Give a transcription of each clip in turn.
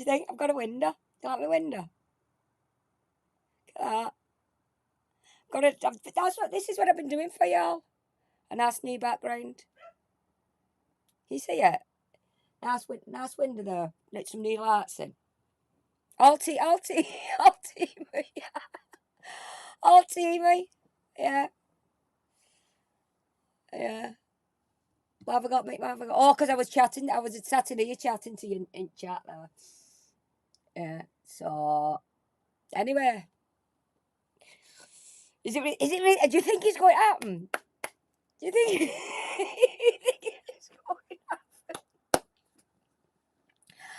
you think? I've got a window. Do you like my window? Look at that. This is what I've been doing for y'all. A nice new background. You see it? Nice window there. Let some new lights in. All TV. All TV. Yeah. Yeah. What have I got? Oh, because I was chatting. I was sat in here chatting to you in chat there. Yeah. So, anyway. Is it really? Do you think it's going to happen? Do you think, it's going to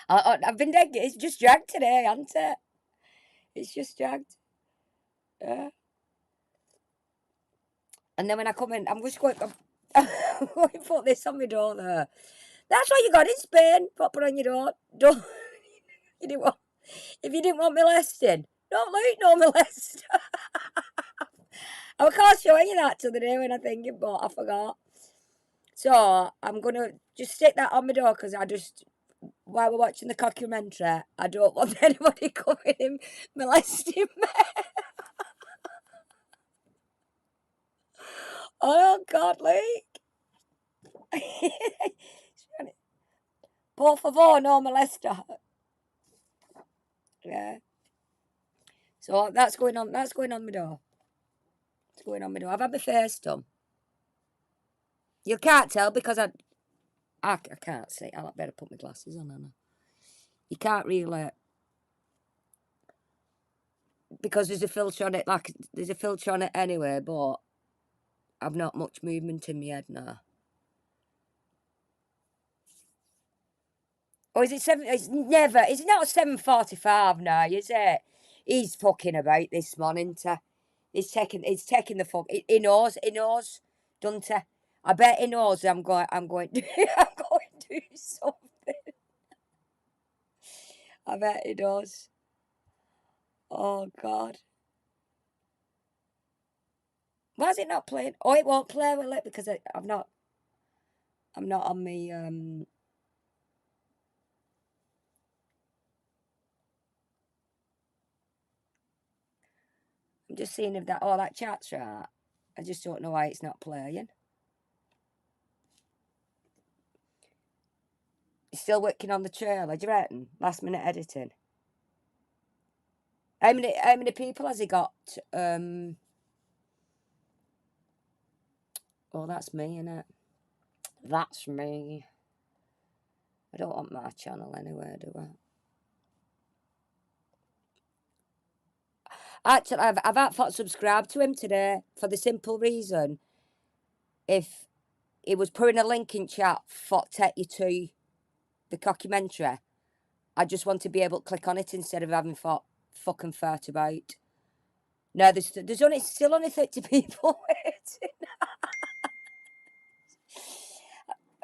happen? I've been dead. It's just dragged today, hasn't it? It's just dragged. Yeah. And then when I come in, I'm just going. I'm going to put this on my door there. That's what you got in Spain. Put it on your door. Don't. You didn't want. If you didn't want molesting, don't look no molest. I can't show you that to the day when I think it, but I forgot. So I'm gonna just stick that on my door because while we're watching the documentary, I don't want anybody coming in molesting me. Oh God, Luke. Por favor, no molesta. Yeah. So that's going on. That's going on my door. It's going on my door. I've had my face done. You can't tell because I can't see. I better put my glasses on, Anna. You can't really, because there's a filter on it. Like there's a filter on it anyway, but I've not much movement in my head now. Or is it 7? It's never. It's not 7:45 now, is it? He's fucking about this morning. He's taking the fuck. He knows, doesn't he? I bet he knows I'm going to, I'm going to do something. I bet he does. Oh God. Why is it not playing? Oh, it won't play, will it? Because I'm not on me. I'm just seeing if that chat's right. I just don't know why it's not playing. He's still working on the trailer, do you reckon? Last minute editing. How many people has he got? Oh, that's me, innit? That's me. I don't want my channel anywhere, do I? Actually, I've had subscribed to him today for the simple reason, if he was putting a link in chat for take you to the documentary, I just want to be able to click on it instead of having fucking fart about. No, there's still only 30 people waiting.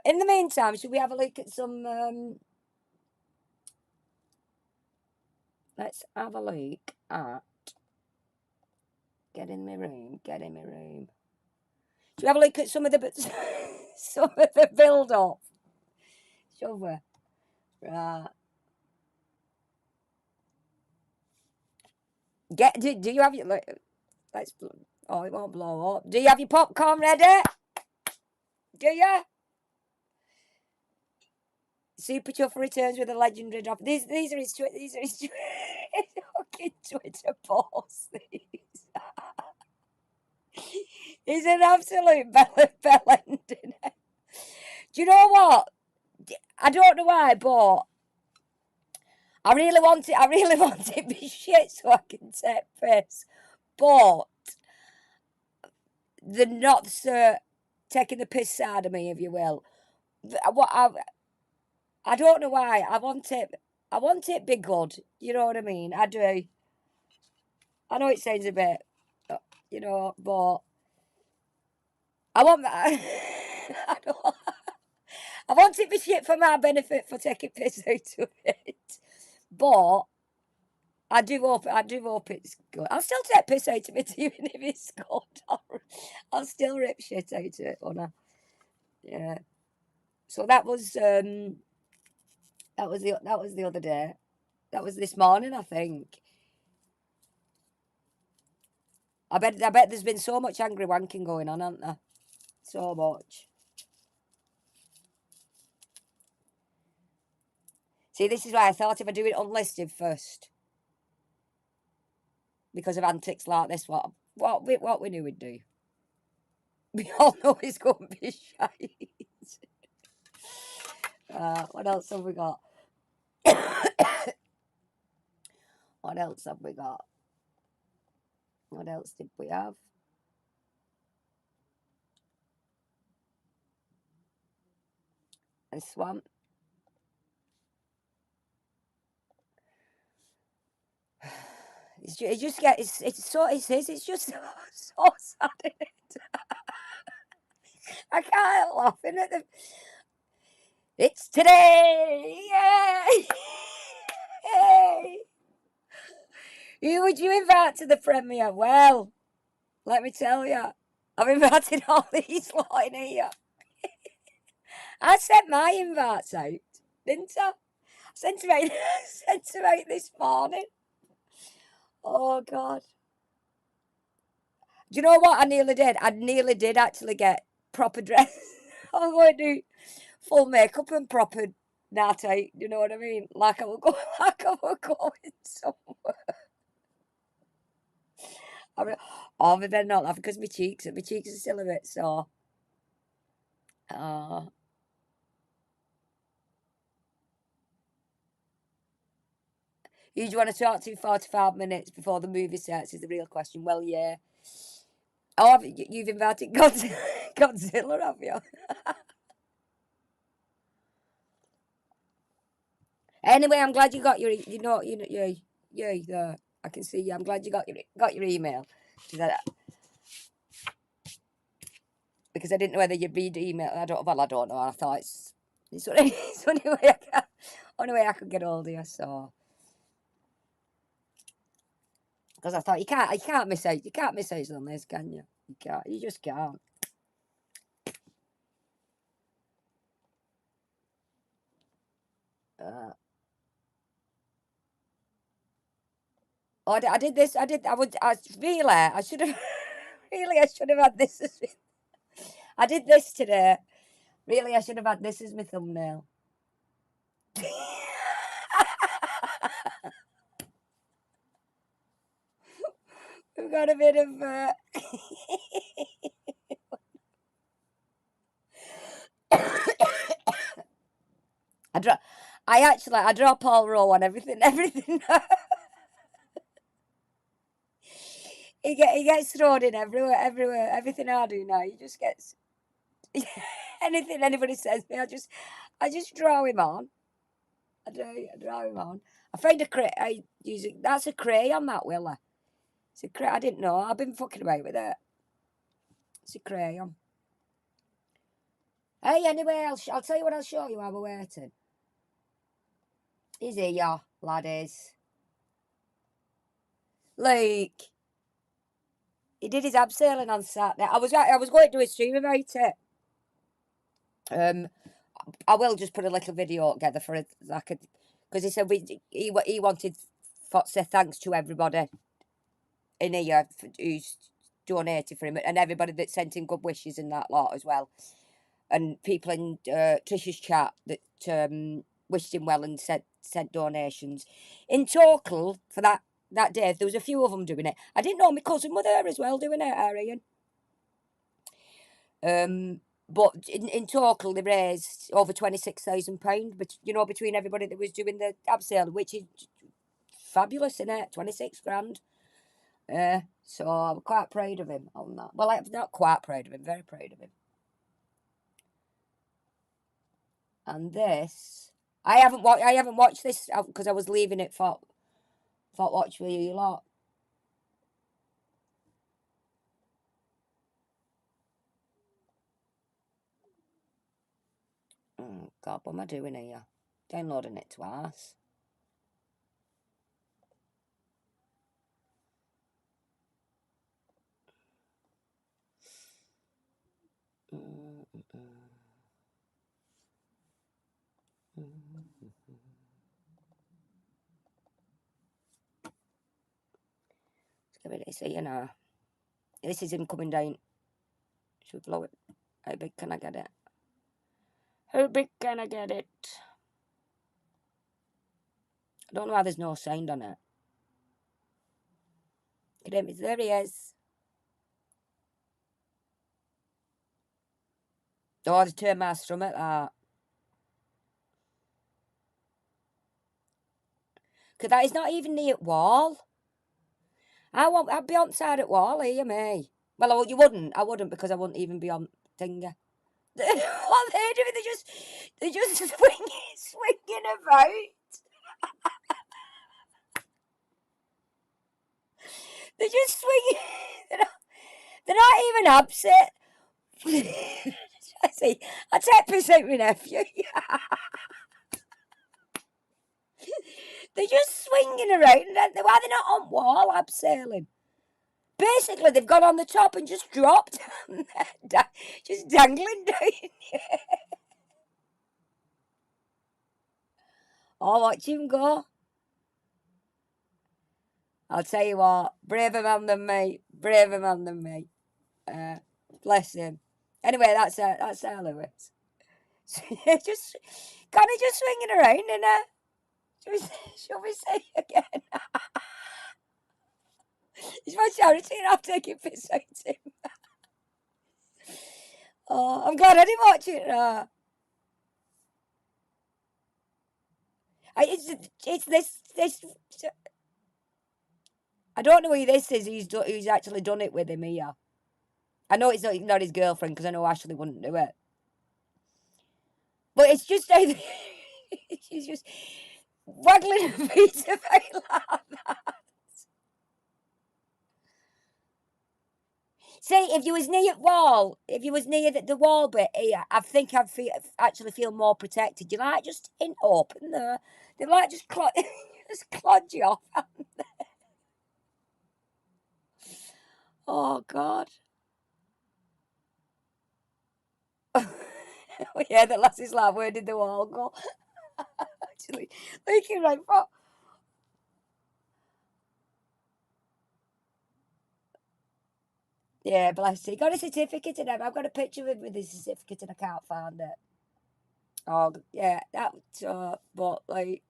In the meantime, should we have a look at some? Let's have a look at. Get in my room. Should we have a look at some of the build up? Shall we? Right. Do you have your let's oh, it won't blow up. Do you have your popcorn ready? Do you? Super Chuff returns with a legendary drop. These are his fucking Twitter posts. He's an absolute bellend. Do you know what? I don't know why, but I really want it to be shit so I can take piss. But the not so taking the piss side of me, if you will. I don't know why. I want it be good. You know what I mean? I do. I know it sounds a bit, you know, but I want that. I want it to be shit for my benefit for taking piss out of it. But I do hope it's good. I'll still take piss out of it even if it's good. I'll still rip shit out of it, won't I? Yeah. So that was the other day. That was this morning, I think. I bet there's been so much angry wanking going on, hasn't there? So much. See, this is why I thought if I do it unlisted first, because of antics like this, what we knew we'd do. We all know it's going to be shite. What else have we got? What else have we got? What else did we have? This one. It's just get it's just so sad. Isn't it? I can't help laughing at the. It's today, yay! Hey, who would you invite to the premiere? Well, let me tell you, I've invited all these lot in here. I sent my invites out, didn't I? Sent them out, sent them out this morning. Oh God! Do you know what I nearly did? I nearly did actually get proper dress. I was going to do full makeup and proper night out. You know what I mean? Like I was going, like I was going somewhere. I mean, oh, but then not laughing because my cheeks are still a bit sore. Uh, who do you want to talk to 45 minutes before the movie starts is the real question. Well, yeah. Oh, you've invited Godzilla, Godzilla, have you? Anyway, I'm glad you got your, yeah, I can see you. I'm glad you got your email. Because I didn't know whether you'd read email. I don't know. I thought it's only, it's only way I could get hold of you. So because I thought you can't miss out on this, can you? You just can't. Uh, I did this. I should have really. I should have had this. I did this today. Really, I should have had this as my thumbnail. We've got a bit of. I draw. I draw Paul Rowe on everything. Everything. He gets thrown in everywhere. Everywhere. Everything I do now, he just gets. Anything anybody says to me, I just draw him on. I draw him on. I find a cray. I use it. That's a crayon, that Willa. It's a cray. I didn't know. I've been fucking about with it. It's a crayon. Hey, anyway, I'll tell you what I'll show you while we're waiting. He's here, laddies. Look, he did his abseiling on Saturday. I was going to do a stream about it. I will just put a little video together for it, like, because he said he wanted to say thanks to everybody in here who's donated for him and everybody that sent him good wishes and that lot as well, and people in Trish's chat that wished him well and sent donations. In total for that day, there was a few of them doing it. I didn't know my cousin were there as well doing it, Arian. But in total, they raised over £26,000. But between everybody that was doing the abseil, which is fabulous, isn't it? 26 grand. So I'm quite proud of him on that. Well, I'm not quite proud of him, very proud of him. And this, I haven't watched this because I was leaving it for watch with you lot. Oh God, what am I doing here? Downloading it twice. So it's, you know, this is him coming down. Should we blow it? How big can I get it? How big can I get it? I don't know why there's no sound on it. There he is. Oh, I've turned my stomach that. Because that is not even near wall. I'd be on side at wall, hear me. Well, you wouldn't. I wouldn't because I wouldn't even be on Tinger. What they're doing, they're just swinging about. They're just swinging. They're not even upset. I see. I take piss out my nephew. They're just swinging around. Why are they not on wall abseiling? Basically, they've got on the top and just dropped. Just dangling down. Oh, watch him go. I'll tell you what, braver man than me. Braver man than me. Bless him. Anyway, that's our Lewis. So, just kind of just swinging around, and shall we say again? It's my charity, and I'm taking piss out him. Oh, I'm glad I didn't watch it. It's this. I don't know who this is. Who's actually done it with him here. I know it's not his girlfriend because I know Ashley wouldn't do it. But it's just she's just waggling her feet about like that. See, if you was near the wall bit here, I think I'd actually feel more protected. You like just in open there. They like just just clod you off. Oh God. Yeah, the lassie's like, where did the wall go? Actually, looking right for. Yeah, bless you. Got a certificate in him. I've got a picture of him with his certificate and I can't find it. Oh, yeah, but like,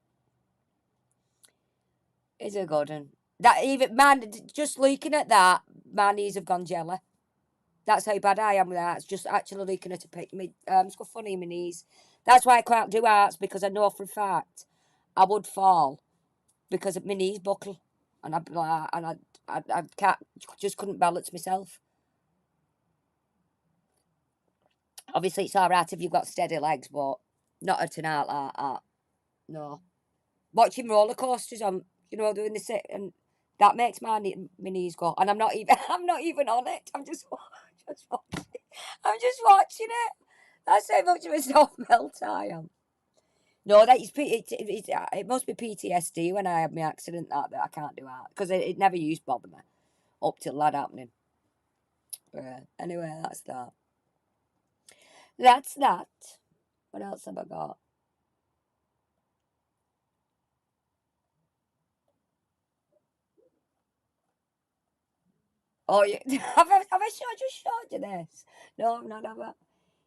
it's a good one. That even, man, just looking at that, my knees have gone jelly. That's how bad I am with arts. Just actually looking at a picture, it's got funny in my knees. That's why I can't do arts because I know for a fact I would fall because my knees buckle, and I'd be like, and I can't, just couldn't balance myself. Obviously, it's all right if you've got steady legs, but not at an art like that. No. Watching roller coasters on, doing the sit, and that makes my knees go. And I'm not even, I'm not even on it. Just watching. I'm just watching it. That's how much of a soft melt I am. No, it must be PTSD when I had my accident that I can't do that because it never used to bother me up till that happening. Anyway, that's that. That's that. What else have I got? Oh, yeah. Have I just showed you this? No, no, no.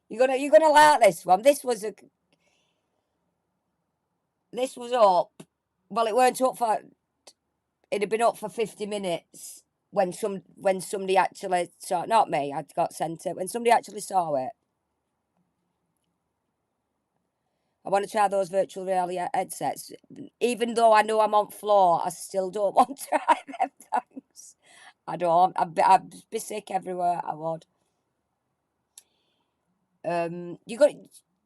You're gonna like this one. This was up. Well, it weren't up for. It had been up for 50 minutes when somebody actually saw. Not me. I got sent it when somebody actually saw it. I want to try those virtual reality headsets. Even though I know I'm on floor, I still don't want to try them things. I don't. I'd be sick everywhere. I would. You got.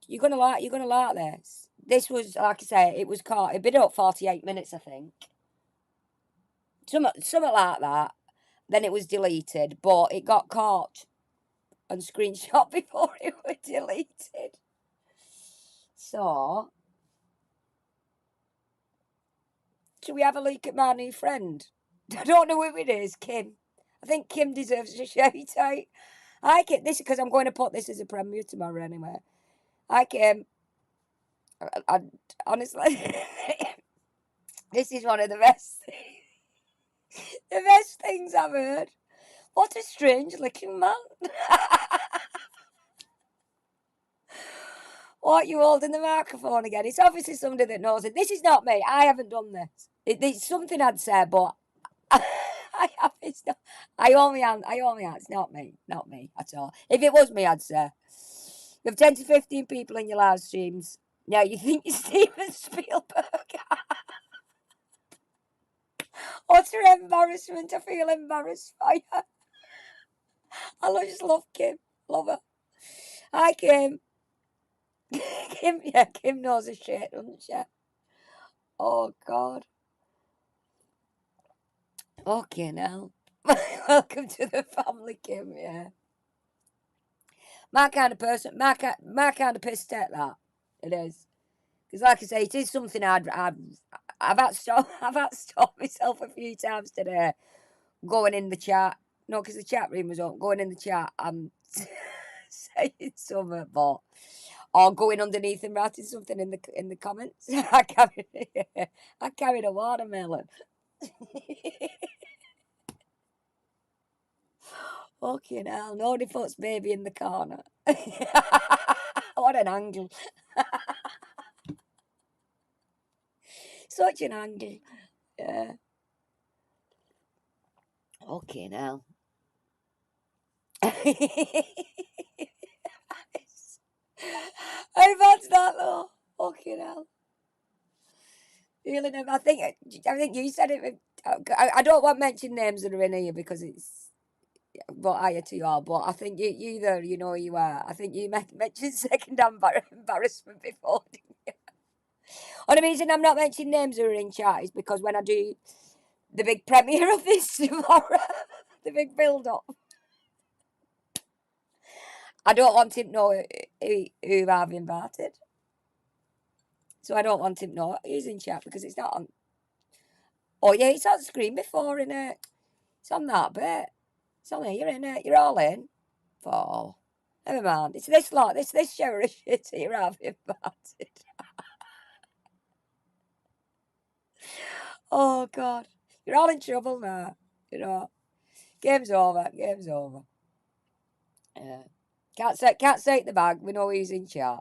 You're gonna like this. This was like I say. It was caught. It'd been up 48 minutes, I think. Something like that. Then it was deleted, but it got caught and screenshot before it was deleted. So, should we have a look at my new friend? I don't know who it is, Kim. I think Kim deserves a shout out. I Kim. This because I'm going to put this as a premiere tomorrow anyway. I Kim. I honestly, this is one of the best. The best things I've heard. What a strange looking man. What, you holding the microphone again? It's obviously somebody that knows it. This is not me. I haven't done this. It's something I'd say, but I have. It's not. I owe me hand. It's not me. Not me at all. If it was me, I'd say. You have 10 to 15 people in your live streams. Now you think you're Steven Spielberg. Utter embarrassment. I feel embarrassed by her. I just love Kim. Love her. Hi, Kim. Kim knows her shit, doesn't she? Oh, God. Okay, now. Welcome to the family, Kim, yeah. My kind of person, my kind of piss take that. It is. Because like I say, it is something I've had to stop myself a few times today going in the chat. No, because the chat room was on. Going in the chat and saying something, but or going underneath and writing something in the comments. I carried a watermelon. Fucking hell, nobody puts baby in the corner. What an angle. Such an angle. Yeah. Okay, now. How bad's that though? Fucking hell. Feeling him. I think you said it. I don't want to mention names that are in here because it's but higher to you all. But I think you there, you know who you are. I think you mentioned second-hand embarrassment before, didn't you? Only reason I'm not mentioning names who are in chat is because when I do the big premiere of this tomorrow, the big build-up, I don't want him to know who I've invited. So I don't want him to know he's in chat because it's not on. Oh yeah, it's on screen before, innit? It's on that bit. It's on here, innit? You're all in. Oh, never mind. It's this lot. This shower of shit here I've invited. Oh God, you're all in trouble now. You know, game's over. Game's over. Can't say the bag. We know he's in chat.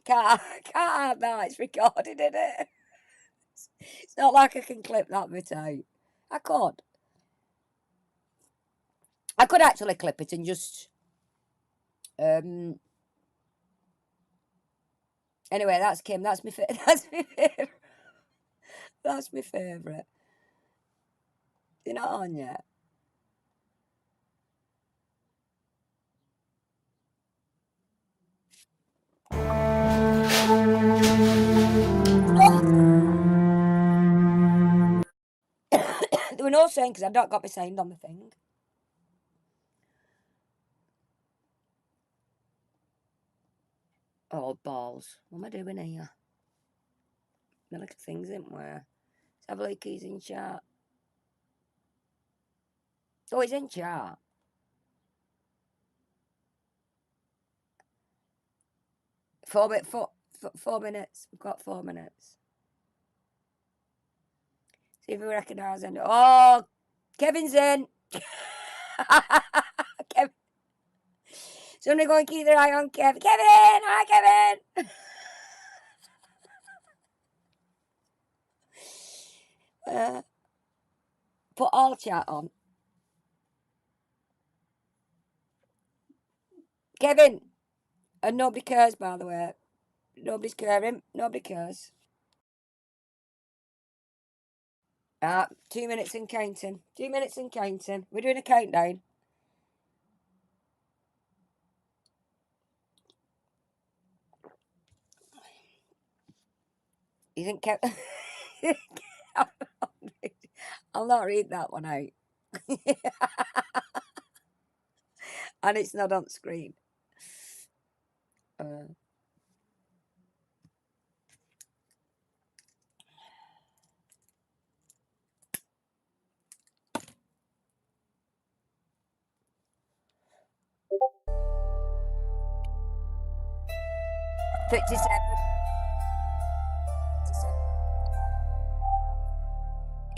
Can't have that. It's recorded, isn't it? It's not like I can clip that bit out. I could. I could actually clip it and just. Anyway, that's Kim. That's my favorite. That's my favourite. You're not on yet. There were no saying because I've not got my sound on the thing. Oh, balls. What am I doing here? My little things in where? Let's have a look. He's in chat. Oh, he's in chat. Four minutes. We've got 4 minutes. See if we recognise him. Oh, Kevin's in. Kevin. Somebody go and keep their eye on Kevin. Kevin! Hi, Kevin! Put all chat on. Kevin! And nobody cares, by the way. Nobody's caring. Nobody cares. 2 minutes and counting. 2 minutes and counting. We're doing a countdown. You think Kevin... I'll not read that one out. And it's not on screen. 37.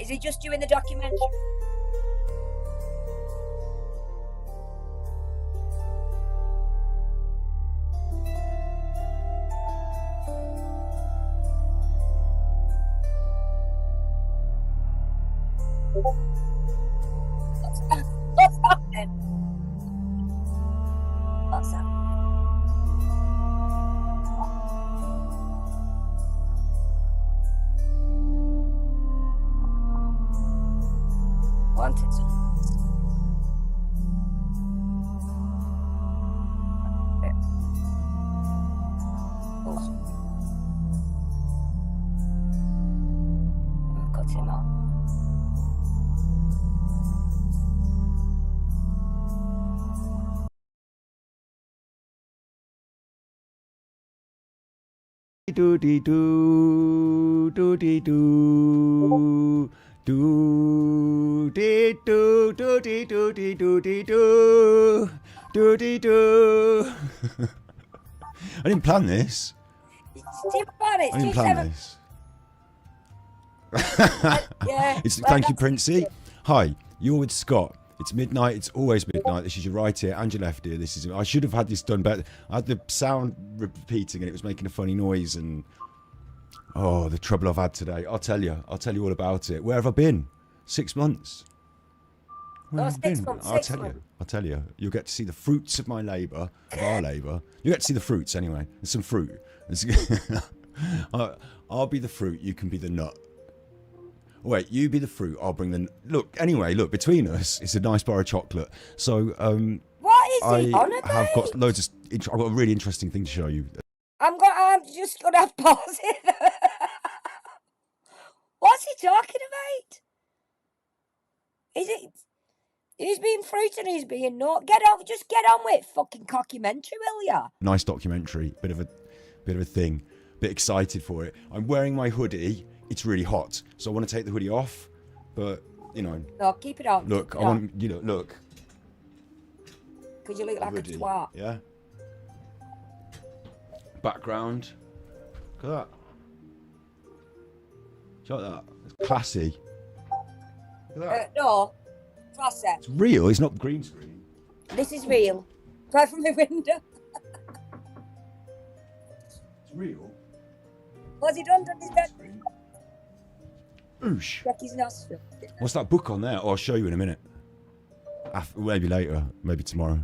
Is he just doing the documentary? What's happening? What's happening? Wanted to. Cut him off. Doody doo, doody doo, doody doo, doody doody doody doo, doody doo. I didn't plan this. I didn't plan this. Yeah. Thank you, Princey. Hi, you're with Scott. It's midnight. It's always midnight. This is your right ear and your left ear. I should have had this done better. I had the sound repeating and it was making a funny noise. And oh, the trouble I've had today. I'll tell you all about it. Where have I been? 6 months. Where have I been? I'll tell you. You'll get to see the fruits of my labour, of our labour. You get to see the fruits anyway. There's some fruit. I'll be the fruit. You can be the nut. Wait, you be the fruit, I'll bring the... Look, anyway, between us, it's a nice bar of chocolate. So, what is he on about? I've got loads of... I've got a really interesting thing to show you. I'm just going to pause it. What's he talking about? He's being fruit and he's being not. Just get on with fucking cockumentary, will ya? Nice documentary, bit of a thing. Bit excited for it. I'm wearing my hoodie. It's really hot, so I want to take the hoodie off, but you know. No, keep it on. Look, I want you know. Look. Because you look like a twat. Yeah. Background. Look at that. Look at that. It's classy. Look at that. No, classy. It's real. It's not green screen. This is real. Right from the window. It's real. What's he done to his bed? Oosh. Check his nostril. What's that book on there? Oh, I'll show you in a minute. Maybe later. Maybe tomorrow.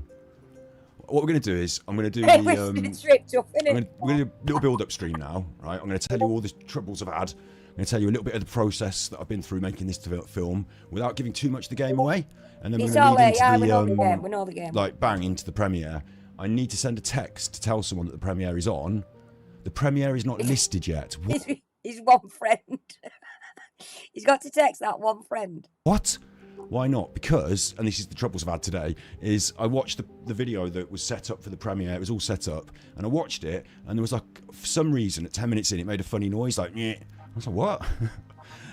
What we're going to do is, I'm going to do the... We're going to do a little build-up stream now, right? I'm going to tell you all the troubles I've had. I'm going to tell you a little bit of the process that I've been through making this film without giving too much of the game away. And then we're going to lead into we know the game. Like, bang, into the premiere. I need to send a text to tell someone that the premiere is on. The premiere is not listed yet. He's one friend. He's got to text that one friend. What? Why not? Because, and this is the troubles I've had today, is I watched the video that was set up for the premiere. It was all set up, and I watched it, and there was like, for some reason, at 10 minutes in, it made a funny noise, like, nyeh. I was like, what?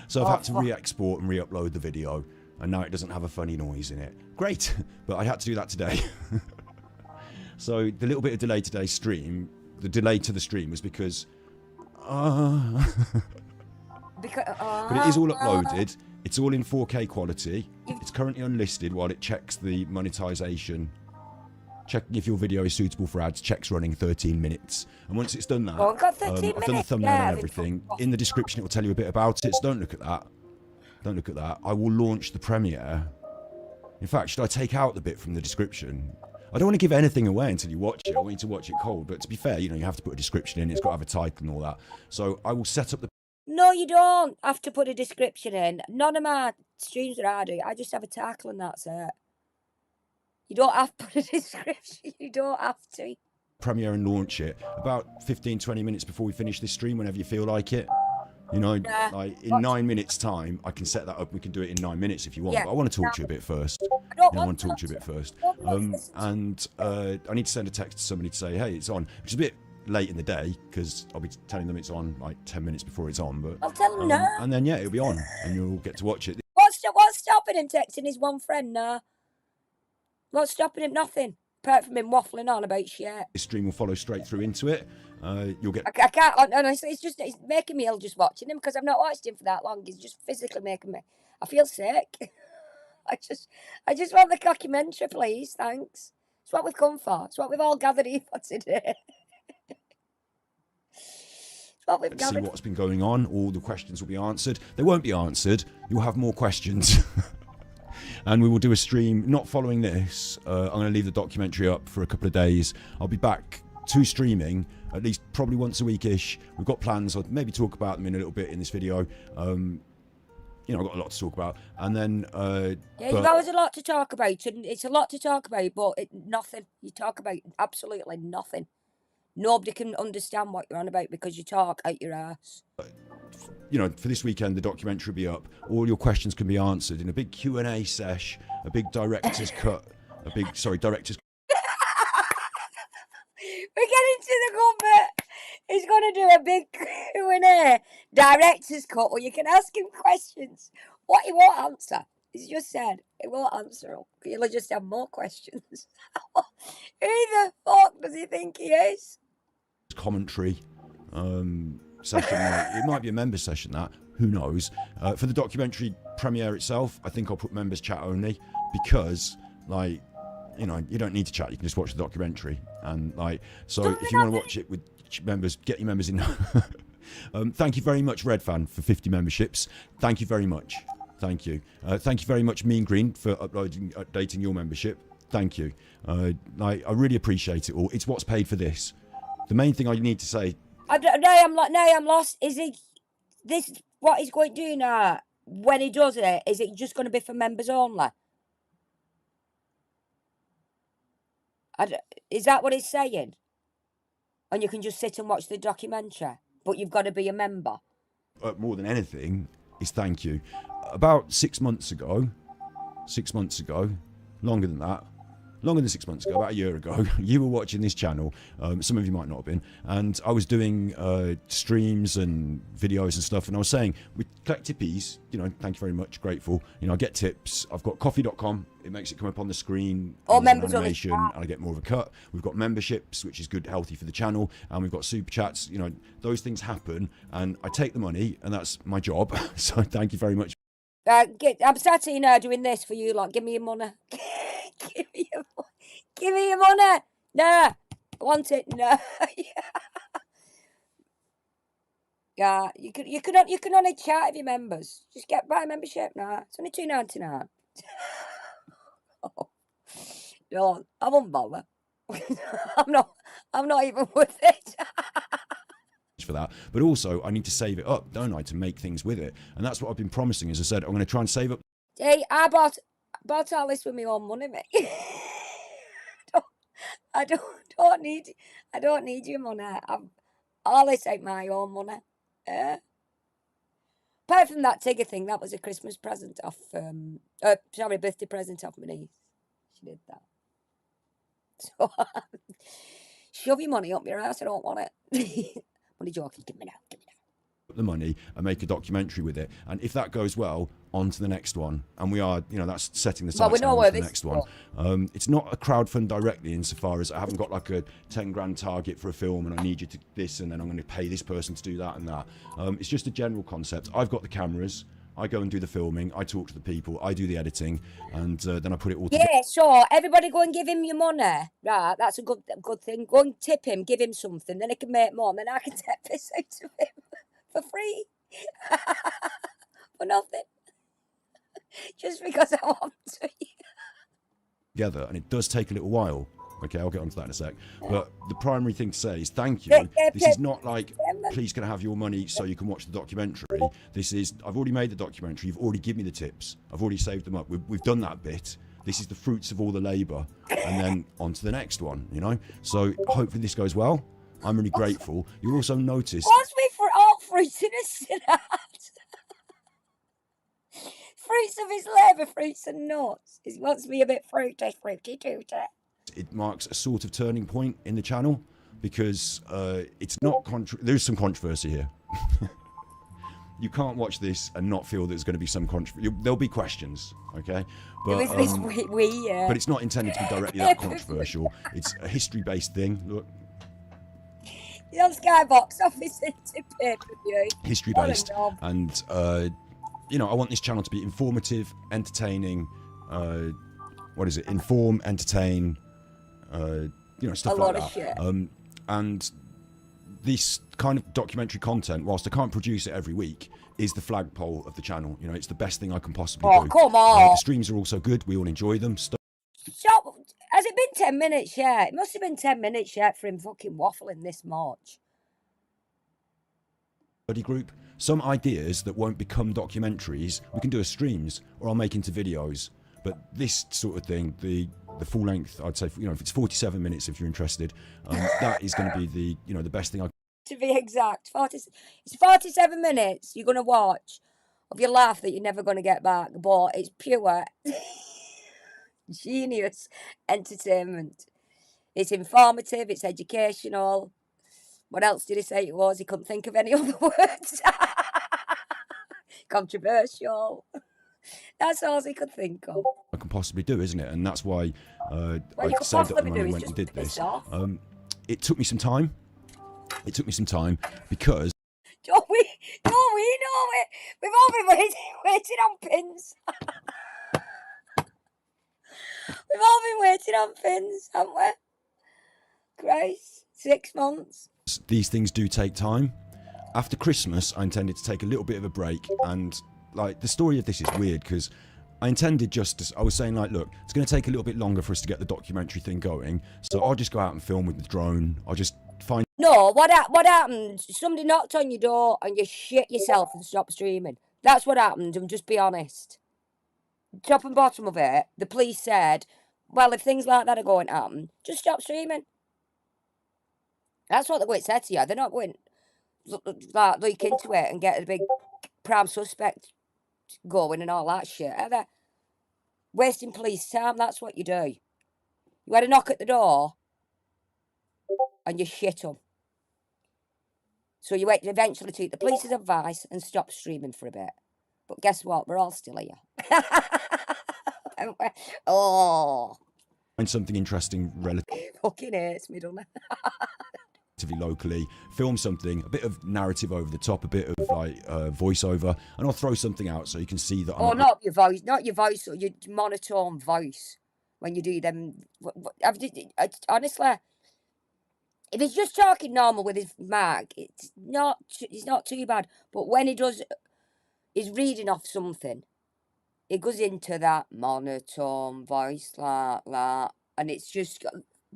So I've had to re-export and re-upload the video, and now it doesn't have a funny noise in it. Great, but I had to do that today. So the little bit of delay today's stream, the delay to the stream was because... But it is all uploaded. It's all in 4K quality. It's currently unlisted while it checks the monetization. Checking if your video is suitable for ads. Checks running 13 minutes. And once it's done that, I've got 13 minutes. I've done the thumbnail and everything. In the description, it will tell you a bit about it. So don't look at that. Don't look at that. I will launch the premiere. In fact, should I take out the bit from the description? I don't want to give anything away until you watch it. I want you to watch it cold. But to be fair, you know, you have to put a description in. It's got to have a title and all that. So I will set up the... No, you don't have to put a description in. None of my streams are I do. I just have a title and that's it. You don't have to put a description. You don't have to. Premiere and launch it about 15-20 minutes before we finish this stream, whenever you feel like it. You know, like in 9 minutes time, I can set that up. We can do it in 9 minutes if you want. Yeah. But I want to talk to you a bit first. I want to talk to you a bit first. And I need to send a text to somebody to say, hey, it's on, which is a bit late in the day because I'll be telling them it's on like 10 minutes before it's on. But I'll tell them now. And then, yeah, it'll be on and you'll get to watch it. What's stopping him texting his one friend now? What's stopping him? Nothing. Apart from him waffling on about shit. This stream will follow straight through into it. You'll get... I can't, honestly, it's making me ill just watching him because I've not watched him for that long. He's just physically making me... I feel sick. I just want the documentary, please, thanks. It's what we've come for. It's what we've all gathered here for today. It's what we've see gathered. what's been going on. All the questions will be answered. They won't be answered. You'll have more questions. And we will do a stream, not following this. I'm going to leave the documentary up for a couple of days. I'll be back to streaming, at least probably once a week-ish. We've got plans. I'll maybe talk about them in a little bit in this video. You know, I've got a lot to talk about. And then... yeah, you've always a lot to talk about. And it's a lot to talk about, but nothing. You talk about absolutely nothing. Nobody can understand what you're on about because you talk out your ass. You know, for this weekend, the documentary will be up. All your questions can be answered in a big Q&A sesh, a big director's cut, director's... We're getting to the good bit. He's going to do a big Q&A, director's cut, where you can ask him questions. What he won't answer. He's just said he won't answer them. He'll just have more questions. Who the fuck does he think he is? Commentary session. It might be a member session, that. Who knows? For the documentary premiere itself, I think I'll put members chat only because, like, you know, you don't need to chat. You can just watch the documentary. And, like, so if you want to watch it with members, get your members in. Thank you very much, Red Fan, for 50 memberships. Thank you very much. Thank you. Thank you very much, Mean Green, for updating your membership. Thank you. I really appreciate it all. It's what's paid for this. The main thing I need to say... I'm lost. Is this what he's going to do now? When he does it, is it just going to be for members only? Is that what he's saying? And you can just sit and watch the documentary, but you've got to be a member? More than anything, is thank you. About 6 months ago, longer than 6 months ago, about a year ago, you were watching this channel. Some of you might not have been. And I was doing streams and videos and stuff. And I was saying, we collect tippies, you know, thank you very much, grateful. You know, I get tips. I've got coffee.com. It makes it come up on the screen. Or members on the animation, and I get more of a cut. We've got memberships, which is good, healthy for the channel. And we've got super chats. You know, those things happen. And I take the money, and that's my job. So thank you very much. I'm sat here now doing this for you, like, give me your money. Give me your money. Nah, I want it. No. Yeah, you can only chat if you're members. Just buy a membership now. It's only $2.99. Oh, no, I won't bother. I'm not even worth it. For that, but also I need to save it up, don't I, to make things with it, and that's what I've been promising. As I said, I'm going to try and save up. Hey, I bought all this with my own money, mate. I don't need your money. All this ain't my own money. Apart from that Tigger thing, that was a Christmas present off. Birthday present off my niece. She did that. So shove your money up your ass. I don't want it. Only joking. Give me now. The money and make a documentary with it, and if that goes well, on to the next one. And we are, you know, that's setting the sights on the next one. It's not a crowdfund directly, insofar as I haven't got like a 10 grand target for a film and I need you to this and then I'm going to pay this person to do that and that. It's just a general concept. I've got the cameras, I go and do the filming, I talk to the people, I do the editing, and then I put it all together. Yeah, so everybody go and give him your money. Right, that's a good thing. Go and tip him, give him something, then he can make more, and then I can take piss out of him for free. For nothing. Just because I want to. Together, and it does take a little while. Okay, I'll get onto that in a sec. But the primary thing to say is thank you. This is not like, please can I have your money so you can watch the documentary. This is, I've already made the documentary. You've already given me the tips. I've already saved them up. We've done that bit. This is the fruits of all the labour. And then on to the next one, you know? So hopefully this goes well. I'm really grateful. You'll also notice... What's me for all fruits in a synod? Fruits of his labour, fruits and nuts. He wants me a bit fruity tooty. It marks a sort of turning point in the channel because it's not... There's some controversy here. You can't watch this and not feel there's going to be some controversy. There'll be questions, okay? But, but it's not intended to be directly that controversial. It's a history-based thing. Look. He's on Skybox office into pay-per-view. History-based. And, you know, I want this channel to be informative, entertaining, what is it? Inform, entertain, you know, stuff like that. Of shit. And this kind of documentary content, whilst I can't produce it every week, is the flagpole of the channel. You know, it's the best thing I can possibly do. Oh, come on. The streams are also good. We all enjoy them. Stop. Has it been 10 minutes yet? It must have been 10 minutes yet for him fucking waffling this much. Study group. Some ideas that won't become documentaries, we can do as streams, or I'll make into videos. But this sort of thing, the full length, I'd say, you know, if it's 47 minutes, if you're interested, that is going to be the, you know, the best thing I. To be exact, it's 47 minutes you're going to watch of your life that you're never going to get back, but it's pure genius entertainment. It's informative, it's educational. What else did he say it was? He couldn't think of any other words. Controversial. That's all he could think of. I can possibly do, isn't it? And that's why I saved up the money and went and did this. It took me some time. It took me some time because. Don't we know it? We've all been waiting on pins. We've all been waiting on pins, haven't we? Christ, 6 months. These things do take time. After Christmas, I intended to take a little bit of a break, and like the story of this is weird because I intended I was saying, like, look, it's going to take a little bit longer for us to get the documentary thing going, so I'll just go out and film with the drone. I'll just find. No, what happened? Somebody knocked on your door and you shit yourself and stopped streaming. That's what happened, and just be honest. Top and bottom of it, the police said, well, if things like that are going to happen, just stop streaming. That's what they're going to say to you. They're not going to look into it and get a big prime suspect going and all that shit, are they? Wasting police time, that's what you do. You had a knock at the door and you shit them. So you eventually took the police's advice and stopped streaming for a bit. But guess what? We're all still here. Oh. Find something interesting relatively. Fucking hates me, doesn't it? Locally, film something, a bit of narrative over the top, a bit of like voiceover, and I'll throw something out so you can see that. Not your voice, or your monotone voice when you do them. Honestly, if he's just talking normal with his mic, it's not too bad. But when he's reading off something, it goes into that monotone voice like that, and it's just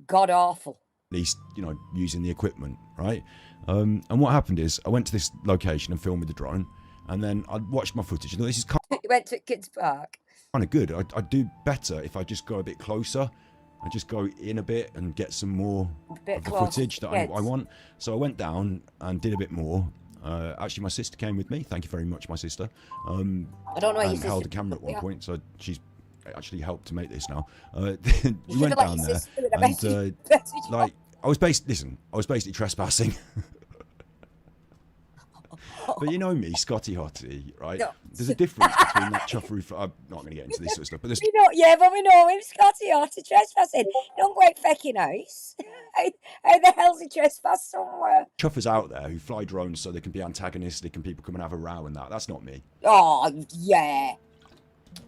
god awful. At least, you know, using the equipment, right? And what happened is I went to this location and filmed with the drone, and then I watched my footage. You know, this is kind You went to Kids Park. Kind of good. I'd do better if I just go a bit closer. I just go in a bit and get some more of the footage that I want. So I went down and did a bit more. Actually, my sister came with me. Thank you very much, my sister. I don't know what you held the camera at one point, so she's actually helped to make this now. We went down there, and like I was basically trespassing. But you know me, Scotty Hottie, right? No. There's a difference between that chuff roof. I'm not going to get into this sort of stuff, but but we know him, Scotty Hottie trespassing. Don't go out fucking house. How the hell's he trespass somewhere? Chuffers out there who fly drones so they can be antagonistic and people come and have a row and that. That's not me. Oh yeah.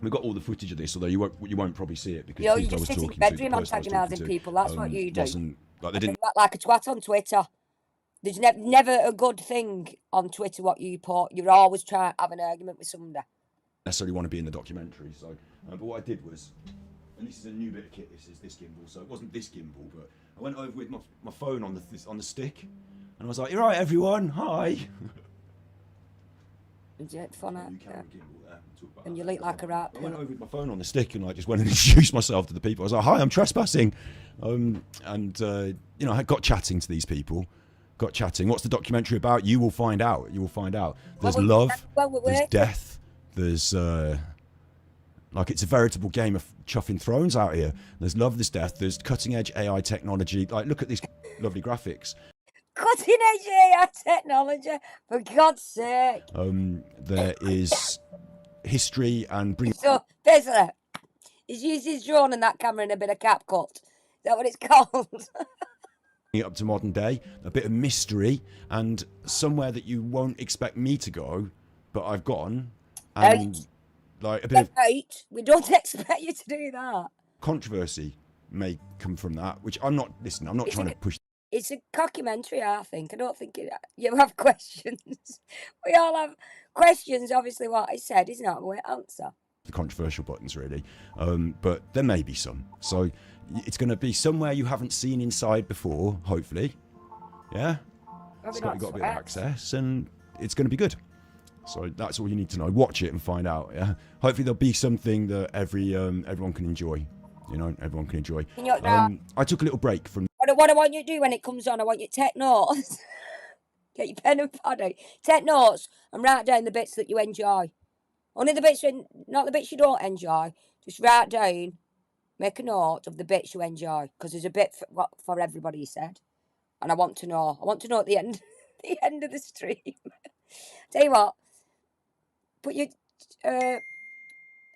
We've got all the footage of this, although you won't probably see it because you just sit in the bedroom antagonising people. That's what you do. Like they didn't like a twat on Twitter. There's never a good thing on Twitter what you put. You're always trying to have an argument with somebody. Necessarily want to be in the documentary. So, but what I did was, and this is a new bit of kit. This is this gimbal. So it wasn't this gimbal, but I went over with my phone on the stick, and I was like, "You're right, everyone. Hi." Is it fun out there? And you look like a rat. I went over with my phone on the stick and I just went and introduced myself to the people. I was like, "Hi, I'm trespassing," and you know, I got chatting to these people. Got chatting. What's the documentary about? You will find out. You will find out. There's love. There's death. There's like it's a veritable game of chuffing thrones out here. There's love. There's death. There's cutting edge AI technology. Like look at these lovely graphics. Cutting edge AI technology, for God's sake. There is history and bring. So basically, he's used his drone and that camera in a bit of cap cut. Is that what it's called? Up to modern day, a bit of mystery, and somewhere that you won't expect me to go, but I've gone, and like a bit of we don't expect you to do that. Controversy may come from that, which I'm not. Listen, I'm not trying to push. It's a documentary, I think. I don't think you have questions. We all have questions, obviously, what I said is not a way to answer. The controversial buttons, really. But there may be some. So it's going to be somewhere you haven't seen inside before, hopefully. Yeah? You've got a bit of access, and it's going to be good. So that's all you need to know. Watch it and find out. Yeah. Hopefully there'll be something that everyone can enjoy. You know, everyone can enjoy. I took a little break from. What I want you to do when it comes on, I want you to take notes. Get your pen and pad out. Take notes and write down the bits that you enjoy. Only the bits, not the bits you don't enjoy. Just write down, make a note of the bits you enjoy, because there's a bit for everybody, he said. And I want to know. I want to know at the end, the end of the stream. Tell you what, put your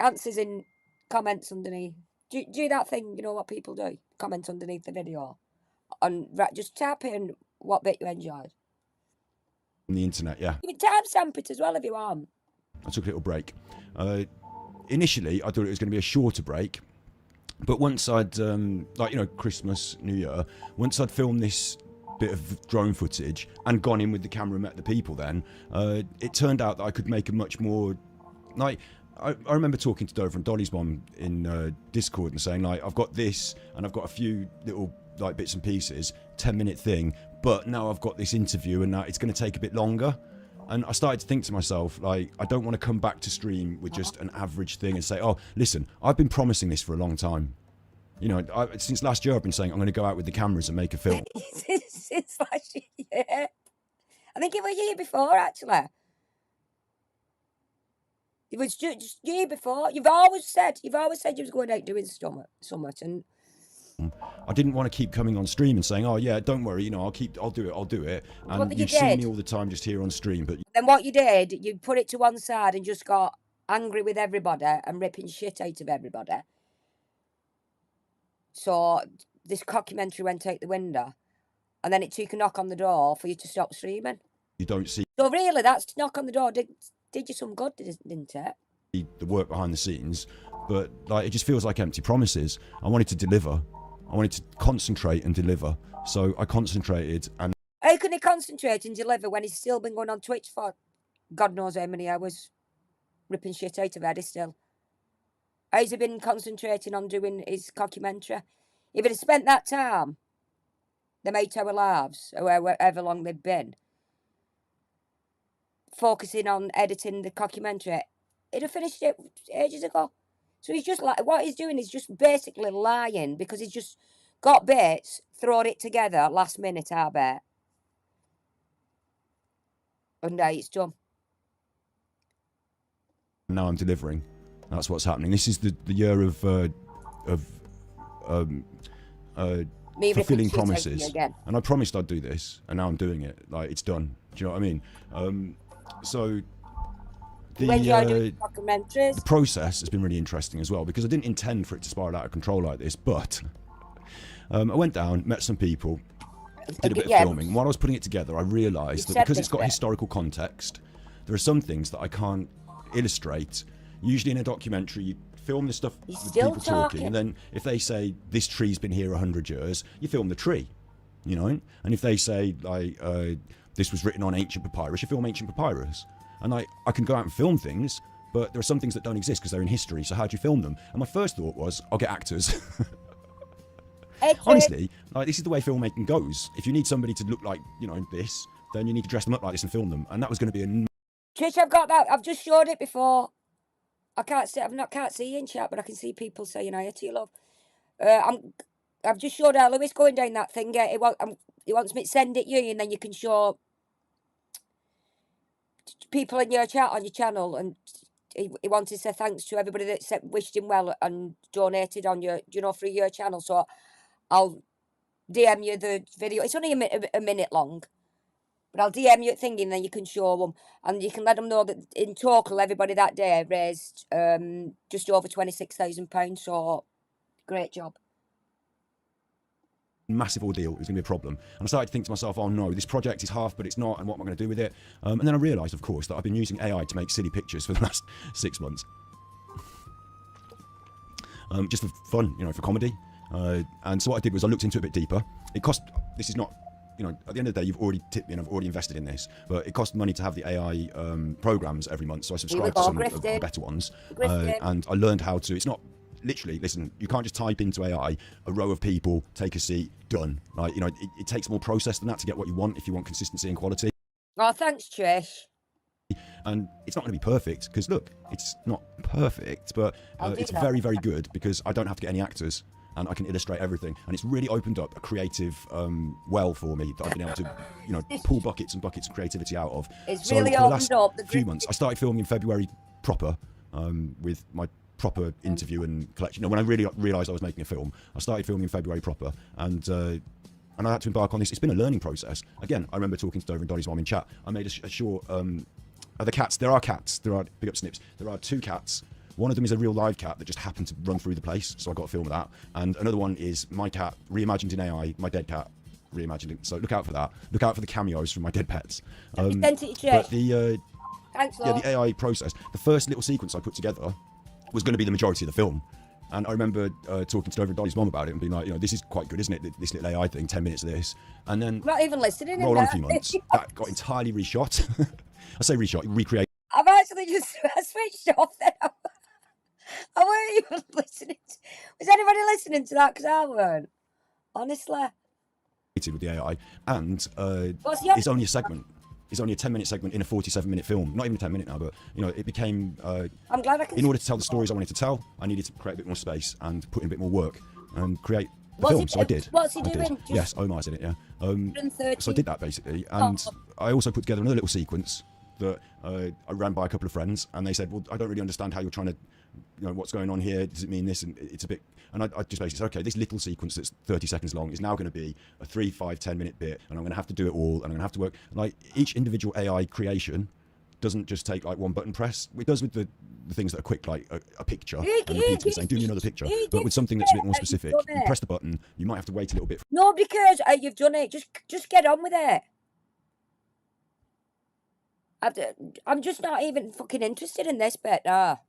answers in comments underneath. Do that thing, you know what people do? Comment underneath the video. And just type in what bit you enjoyed. On the internet, yeah. You can timestamp it as well if you want. I took a little break. Initially, I thought it was going to be a shorter break. But once I'd, Christmas, New Year, once I'd filmed this bit of drone footage and gone in with the camera and met the people then, it turned out that I could make a much more, I remember talking to Dover and Dolly's mom in Discord and saying, I've got this and I've got a few little, bits and pieces, 10-minute thing, but now I've got this interview and now it's going to take a bit longer. And I started to think to myself, I don't want to come back to stream with just an average thing and say, oh, listen, I've been promising this for a long time. You know, since last year, I've been saying I'm going to go out with the cameras and make a film. Since last year. I think it was a year before, actually. It was just year before. You've always said you was going out doing so much, and I didn't want to keep coming on stream and saying, oh yeah, don't worry, you know, I'll do it. And you've seen me all the time just here on stream. But then what you did, you put it to one side and just got angry with everybody and ripping shit out of everybody. So this documentary went out the window, and then it took a knock on the door for you to stop streaming. You don't see. So really, that's knock on the door did you some good, didn't it? The work behind the scenes, but it just feels like empty promises. I wanted to deliver. I wanted to concentrate and deliver. So I concentrated and. How can he concentrate and deliver when he's still been going on Twitch for God knows how many hours, ripping shit out of Eddie still? How's he been concentrating on doing his documentary? If he'd spent that time, them 8 hour lives, or however long they've been, focusing on editing the documentary, he'd have finished it ages ago. So he's just what he's doing is just basically lying because he's just got bits, thrown it together last minute, I bet. And now it's done. Now I'm delivering. That's what's happening. This is the year of fulfilling promises. And I promised I'd do this, and now I'm doing it. It's done. Do you know what I mean? The process has been really interesting as well, because I didn't intend for it to spiral out of control like this, but I went down, met some people, did a bit of filming. While I was putting it together, I realised that because it's got historical context, there are some things that I can't illustrate. Usually in a documentary, you film this stuff with people talking, and then if they say this tree's been here 100 years, you film the tree, you know? And if they say this was written on ancient papyrus, you film ancient papyrus. And I can go out and film things, but there are some things that don't exist because they're in history, so how do you film them? And my first thought was, I'll get actors. Honestly, this is the way filmmaking goes. If you need somebody to look like, this, then you need to dress them up like this and film them. And that was going to be a... Trish, I've got that. I've just showed it before. I can't see you in chat, but I can see people saying hi to you, love. I've just showed her Lewis going down that thing. He wants me to send it you, and then you can show people in your chat on your channel, and he wanted to say thanks to everybody that wished him well and donated on your, through your channel. So I'll DM you the video. It's only a minute long, but I'll DM you a thing, and then you can show them, and you can let them know that in total everybody that day raised just over £26,000. So great job. Massive ordeal. It was going to be a problem, and I started to think to myself, oh no, this project is half but it's not, and what am I going to do with it? And then I realised, of course, that I've been using AI to make silly pictures for the last 6 months, just for fun, for comedy. And so what I did was I looked into it a bit deeper. It cost, this is not you know, at the end of the day, you've already tipped me and I've already invested in this, but it costs money to have the AI programs every month. So I subscribe to some of the better ones. And I learned how to, it's not literally, listen, you can't just type into AI a row of people, take a seat, done. Like, you know, it takes more process than that to get what you want if you want consistency and quality. Oh, thanks, Trish. And it's not going to be perfect because look, it's not perfect, but it's very, very good because I don't have to get any actors and I can illustrate everything. And it's really opened up a creative well for me that I've been able to, you know, pull buckets and buckets of creativity out of. It's really for the last few months, I started filming in February proper with my proper interview and collection. You know, when I really realised I was making a film, I started filming in February proper, and I had to embark on this. It's been a learning process. Again, I remember talking to Dover and Dolly's mom in chat. I made a short. The cats. There are cats. There are big up Snips. There are 2 cats. One of them is a real live cat that just happened to run through the place, so I got a film of that. And another one is my cat reimagined in AI, my dead cat reimagined it. So look out for that. Look out for the cameos from my dead pets. But the the AI process, the first little sequence I put together was going to be the majority of the film. And I remember talking to Dover and Dolly's mom about it and being like, you know, this is quite good, isn't it? This little AI thing, 10 minutes of this. And then not even listening. Roll on a few months. That got entirely reshot. I say reshot, recreate. I've actually just switched off then. I weren't even listening. Was anybody listening to that? Because I weren't. Honestly. With the AI. And it's only a segment. It's only a 10-minute segment in a 47-minute film. Not even a 10-minute now, but, you know, it became... I'm glad I can... In order to tell the stories I wanted to tell, I needed to create a bit more space and put in a bit more work and create the film. So I did. What's he doing? Yes, Omar's in it, yeah. So I did that, basically. And I also put together another little sequence that I ran by a couple of friends, and they said, well, I don't really understand how you're trying to, you know, what's going on here. Does it mean this? And it's a bit... And I just basically said, okay, this little sequence that's 30 seconds long is now going to be a 3, 5, 10-minute bit, and I'm going to have to do it all, and I'm going to have to work. Like, each individual AI creation doesn't just take, like, one button press. It does with the things that are quick, like a picture, and repeatedly saying, do me another picture. But with something that's a bit more specific, you press the button, you might have to wait a little bit. No, because you've done it. Just get on with it. I'm just not even fucking interested in this bit,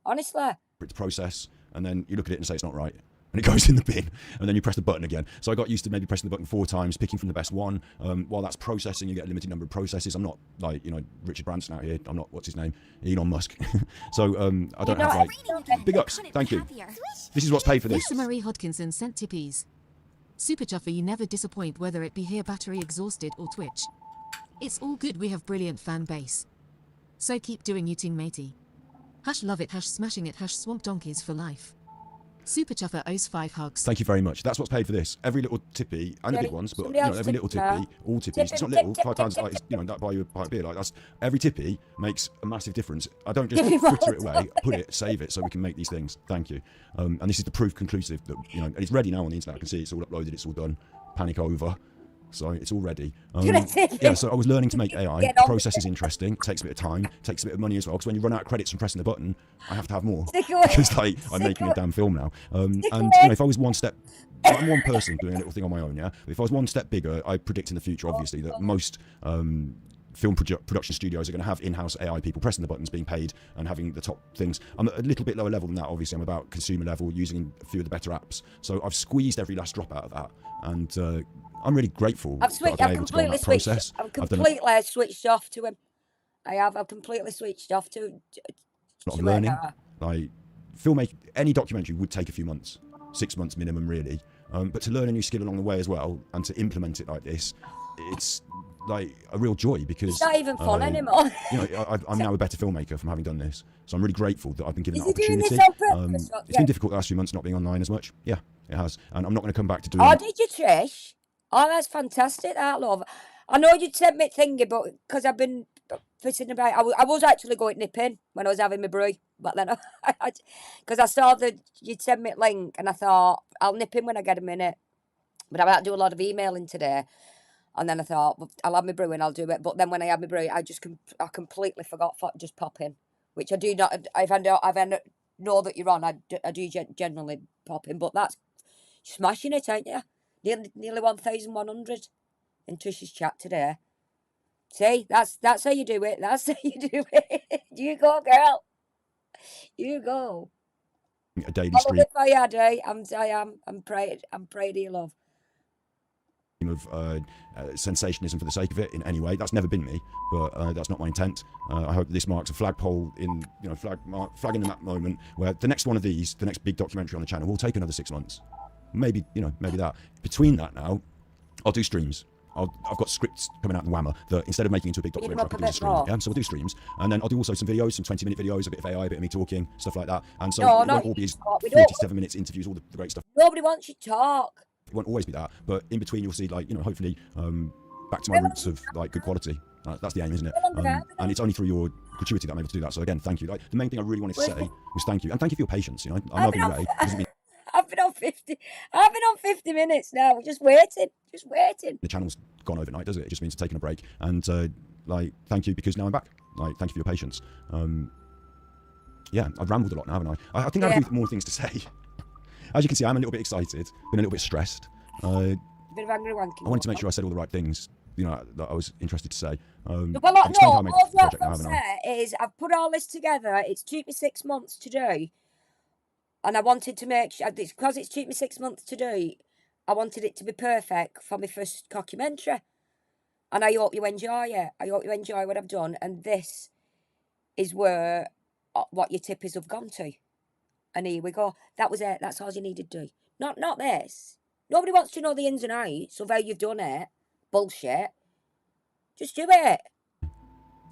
honestly. It's a process, and then you look at it and say it's not right, and it goes in the bin, and then you press the button again. So I got used to maybe pressing the button 4 times, picking from the best one. While that's processing, you get a limited number of processes. I'm not like, you know, Richard Branson out here. I'm not, what's his name? Elon Musk. So I don't have like... Big ups, thank you. This is what's paid for this. Lisa Marie Hodkinson sent tippies. Super Chuffer, you never disappoint, whether it be here battery exhausted or Twitch. It's all good, we have brilliant fan base. So keep doing you team matey. #love it, #smashing it, #swamp donkeys for life. Super Chuffer owes 5 hugs. Thank you very much. That's what's paid for this. Every little tippy, and the big ones, but you know, every little tippy, all tippies. It's not little. 5 times, like, you know, that buy you a pint of beer. Like, that's every tippy makes a massive difference. I don't just fritter it away, put it, save it, so we can make these things. Thank you. And this is the proof conclusive that, you know, and it's ready now on the internet. I can see it's all uploaded. It's all done. Panic over. So it's all ready. Yeah, so I was learning to make AI. The process is interesting. Takes a bit of time. Takes a bit of money as well. Because when you run out of credits from pressing the button, I have to have more. Because like I'm making a damn film now. And you know, if I was one step, I'm one person doing a little thing on my own. Yeah. But if I was one step bigger, I predict in the future, obviously, that most film production studios are going to have in-house AI people pressing the buttons, being paid, and having the top things. I'm a little bit lower level than that. Obviously, I'm about consumer level, using a few of the better apps. So I've squeezed every last drop out of that, and I'm really grateful. I've completely switched. I've completely switched off to him. I've completely switched off to. A lot of learning. Like filmmaking, any documentary would take a few months, 6 months minimum, really. But to learn a new skill along the way as well, and to implement it like this, it's like a real joy because it's not even fun anymore. You know, I'm now a better filmmaker from having done this, so I'm really grateful that I've been given that opportunity. It's been difficult the last few months not being online as much. Yeah, it has, and I'm not going to come back to doing. Oh, did you, Trish? Oh, that's fantastic, that, love. I know you'd sent me thingy, but because I've been fitting about, I was actually going nipping when I was having my brew, but then because I saw that you'd sent me a link, and I thought I'll nip in when I get a minute, but I've had to do a lot of emailing today. And then I thought, well, I'll have my brew and I'll do it. But then when I had my brew, I completely forgot just pop in, which I do not. If I know that you're on, I do generally pop in. But that's smashing it, ain't you? Nearly 1,100 in Trish's chat today. See, that's how you do it. That's how you do it. You go, girl. You go. A daily stream. I am. I'm proud of you, love. of sensationalism for the sake of it in any way. That's never been me, but that's not my intent. I hope this marks a flagpole in, flagging in that moment where the next one of these, the next big documentary on the channel, will take another 6 months. Maybe, maybe that. Between that now, I'll do streams. I've got scripts coming out in Whammer that instead of making into a big documentary, I can do a stream. Yeah, so we'll do streams, and then I'll do also some videos, some 20-minute videos, a bit of AI, a bit of me talking, stuff like that. And so it won't all be 47 minutes interviews, all the great stuff. Nobody wants you to talk. It won't always be that, but in between you'll see, like, hopefully back to my roots of like good quality. That's the aim, isn't it? And it's only through your gratuity that I'm able to do that. So again, thank you. Like, the main thing I really wanted to say was thank you, and thank you for your patience. I know I've been away. I've been on 50 minutes now. We're just waiting. The channel's gone overnight, does it? It just means taking a break. And thank you, because now I'm back. Like, thank you for your patience. Yeah, I've rambled a lot now, haven't I? I think I have more things to say. As you can see, I'm a little bit excited, been a little bit stressed. Bit of angry wanking. I wanted to make sure I said all the right things, that I was interested to say. All I've said is I've put all this together. It's took me 6 months to do. And I wanted to make sure, because it's took me 6 months to do, I wanted it to be perfect for my first documentary. And I hope you enjoy it. I hope you enjoy what I've done. And this is where what your tippies have gone to. And here we go. That was it. That's all you needed to do. Not this. Nobody wants to know the ins and outs of how you've done it. Bullshit. Just do it. I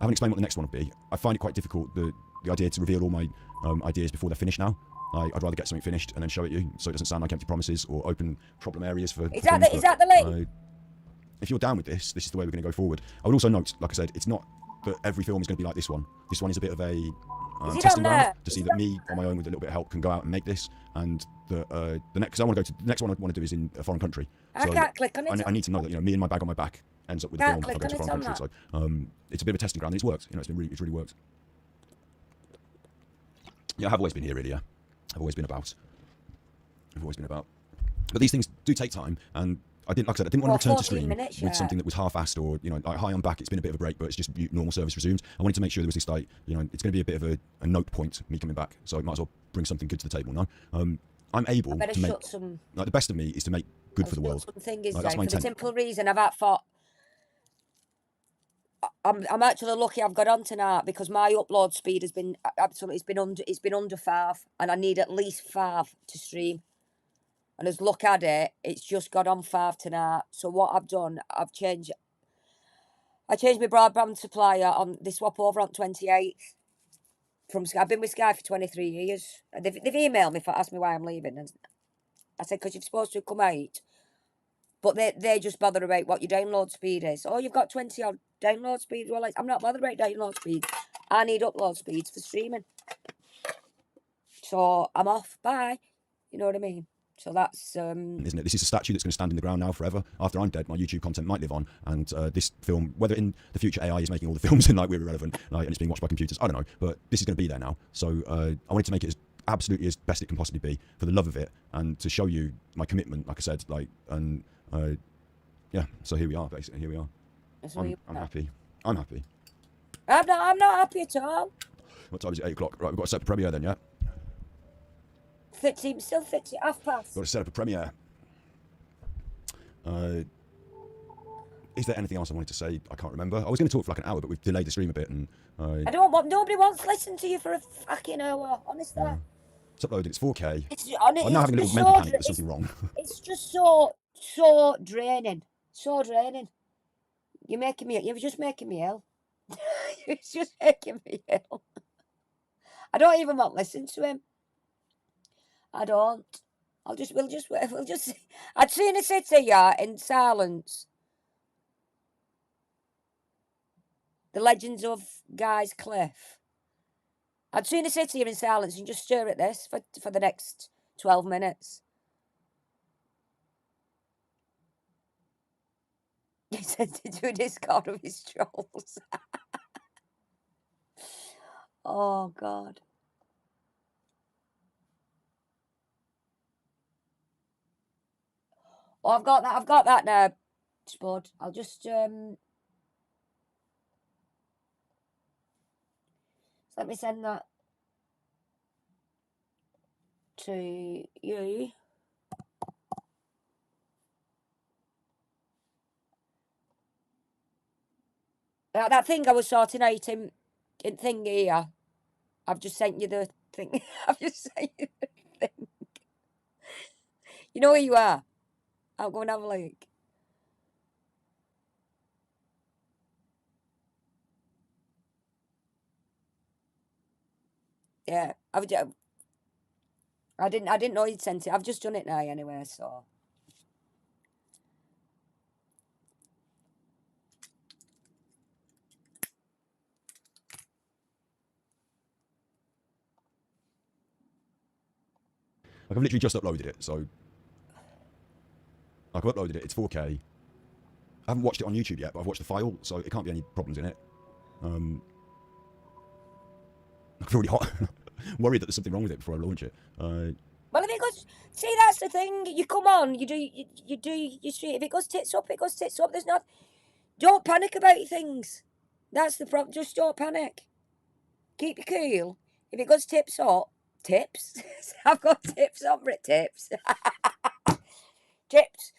haven't explained what the next one would be. I find it quite difficult, the idea to reveal all my ideas before they're finished now. I'd rather get something finished and then show it you, so it doesn't sound like empty promises or open problem areas for. Is that the link? If you're down with this is the way we're going to go forward. I would also note, like I said, it's not that every film is going to be like this one. This one is a bit of a testing ground to see that me on my own with a little bit of help can go out and make this. And the next one I want to do is in a foreign country. I can't click on it. I need to know that me and my bag on my back ends up with a film if I go to a foreign country. So it's a bit of a testing ground, and it's worked. It's really worked. Yeah, I've always been here, really. Yeah. I've always been about. But these things do take time, and I didn't want to return to stream with something that was half-assed or, like, hi, I'm back, it's been a bit of a break, but it's just normal service resumed. I wanted to make sure there was this, like, it's going to be a bit of a note point, me coming back, so I might as well bring something good to the table now. I'm able to make, like, the best of me is to make good for the world. That's my intent. For the simple reason I'm actually lucky I've got on tonight, because my upload speed has been absolutely, it's been under 5, and I need at least 5 to stream. And as luck at it, it's just got on 5 tonight. So what I've done, I changed my broadband supplier on, they swap over on 28th from Sky. I've been with Sky for 23 years. They've emailed me for asked me why I'm leaving, and I said, because you're supposed to come out. But they just bother about what your download speed is. Oh, you've got 20 odd download speed. Well, I'm not bothered about download speed. I need upload speeds for streaming. So I'm off. Bye. You know what I mean? So that's isn't it? This is a statue that's going to stand in the ground now forever. After I'm dead, my YouTube content might live on, and this film, whether in the future AI is making all the films and like we're irrelevant, and it's being watched by computers, I don't know. But this is going to be there now. So I wanted to make it as absolutely as best it can possibly be for the love of it, and to show you my commitment. Like I said, and yeah. So here we are. Basically, here we are. I'm happy. I'm happy. I'm not happy at all. What time is it? 8 o'clock. Right, we've got to set up a premiere then, yeah? Still 50, half past. Got to set up a premiere. Is there anything else I wanted to say? I can't remember. I was going to talk for like an hour, but we've delayed the stream a bit, and nobody wants to listen to you for a fucking hour, honestly. Yeah. It's uploaded. It's 4K. I'm now having a little mental panic. There's something wrong. It's just so draining. So draining. You're just making me ill. You're just making me ill. I don't even want to listen to him. I don't. We'll just. I'd sooner sit here in silence. The Legends of Guy's Cliff. I'd sooner sit here in silence and just stare at this for the next 12 minutes. He said to do a Discord of his trolls. Oh, God. Oh, I've got that now, Spud. I'll just, let me send that to you. That thing I was sorting out in thing here. I've just sent you the thing. I've just sent you the thing. You know where you are. I'll go and have a look. Yeah, I didn't know you'd sent it. I've just done it now anyway, so. Like, I've literally just uploaded it, so like, I've uploaded it. It's 4K. I haven't watched it on YouTube yet, but I've watched the file, so it can't be any problems in it. I'm already hot. Worried that there's something wrong with it before I launch it. Well, if it goes, see, that's the thing. You come on, you do your street. If it goes tits up, it goes tits up. There's not. Don't panic about things. That's the problem. Just don't panic. Keep your cool. If it goes tips up, tips. I've got tips on it. Tips. Tips.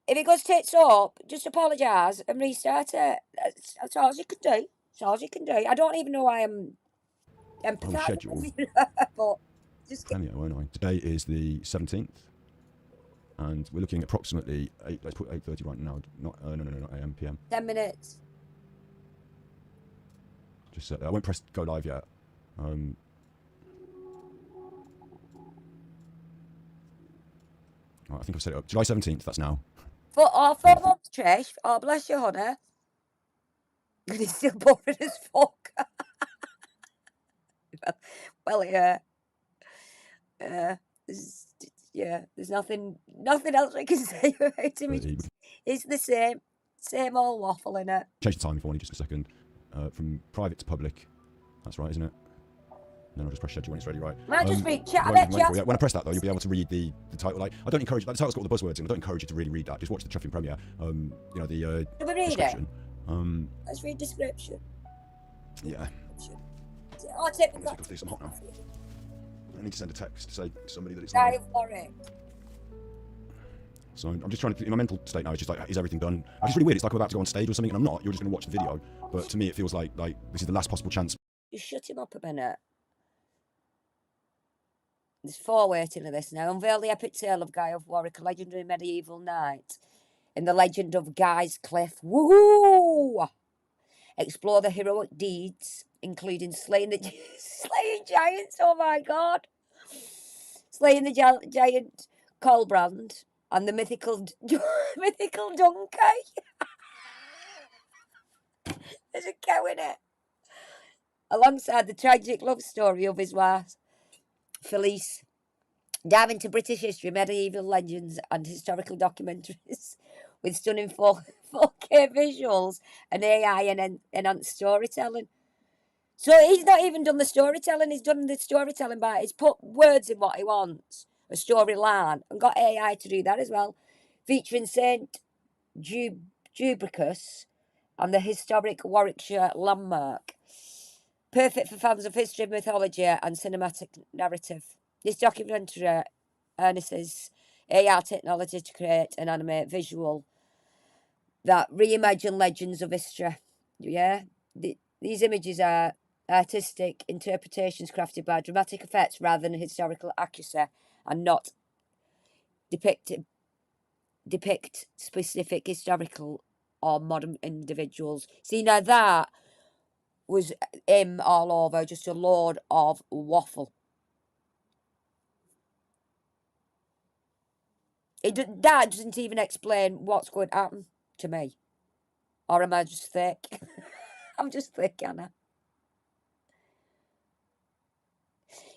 If it goes tits up, just apologise and restart it. That's all you can do. That's all you can do. I don't even know why I'm empathetic, schedule. but just Anyhow, won't I? Today is the 17th, and we're looking at approximately 8. Let's put 8:30 right now. Not not AM, PM. 10 minutes. Just set there. I won't press go live yet. Right, I think I've set it up. July 17th. That's now. For 4 months, Trish. Oh, bless you, honey. And he's still boring as fuck. Well, yeah. There's nothing else I can say about him. It's the same old waffle, innit? Change the timing for me just a second. From private to public. That's right, isn't it? Then I'll just press schedule when it's ready, right? Might just read chat. When I press that though, you'll be able to read the title. Like, I don't encourage. Like, the title's got all the buzzwords in. I don't encourage you to really read that. Just watch the Chuffing premiere. The Do we read description. it? Let's read description. Yeah. Oh, tip I'm gonna do some hot now. I need to send a text to say to somebody that it's Guy live. of Warwick. So I'm just trying to, in my mental state now, it's just like, is everything done? It's really weird. It's like I'm about to go on stage or something, and I'm not. You're just going to watch the video. But to me, it feels like this is the last possible chance. Just shut him up a minute. There's 4 waiting to this now. Unveil the epic tale of Guy of Warwick, a legendary medieval knight in the legend of Guy's Cliff. Woohoo! Explore the heroic deeds, including slaying giants. Oh my god! Slaying the giant Colbrand and the mythical donkey. There's a cow in it. Alongside the tragic love story of his wife, Felice. Dive into British history, medieval legends, and historical documentaries with stunning 4K visuals and AI enhanced storytelling. So he's not even done the storytelling, he's done the storytelling by he's put words in what he wants, a storyline, and got AI to do that as well. Featuring St. Dubricus and the historic Warwickshire landmark. Perfect for fans of history, mythology, and cinematic narrative. This documentary harnesses AI technology to create and animate visual that reimagine legends of history. Yeah, these images are artistic interpretations crafted by dramatic effects rather than historical accuracy, and not depict specific historical or modern individuals. See, now that was him all over, just a load of waffle. That doesn't even explain what's going to happen to me. Or am I just thick? I'm just thick, Anna.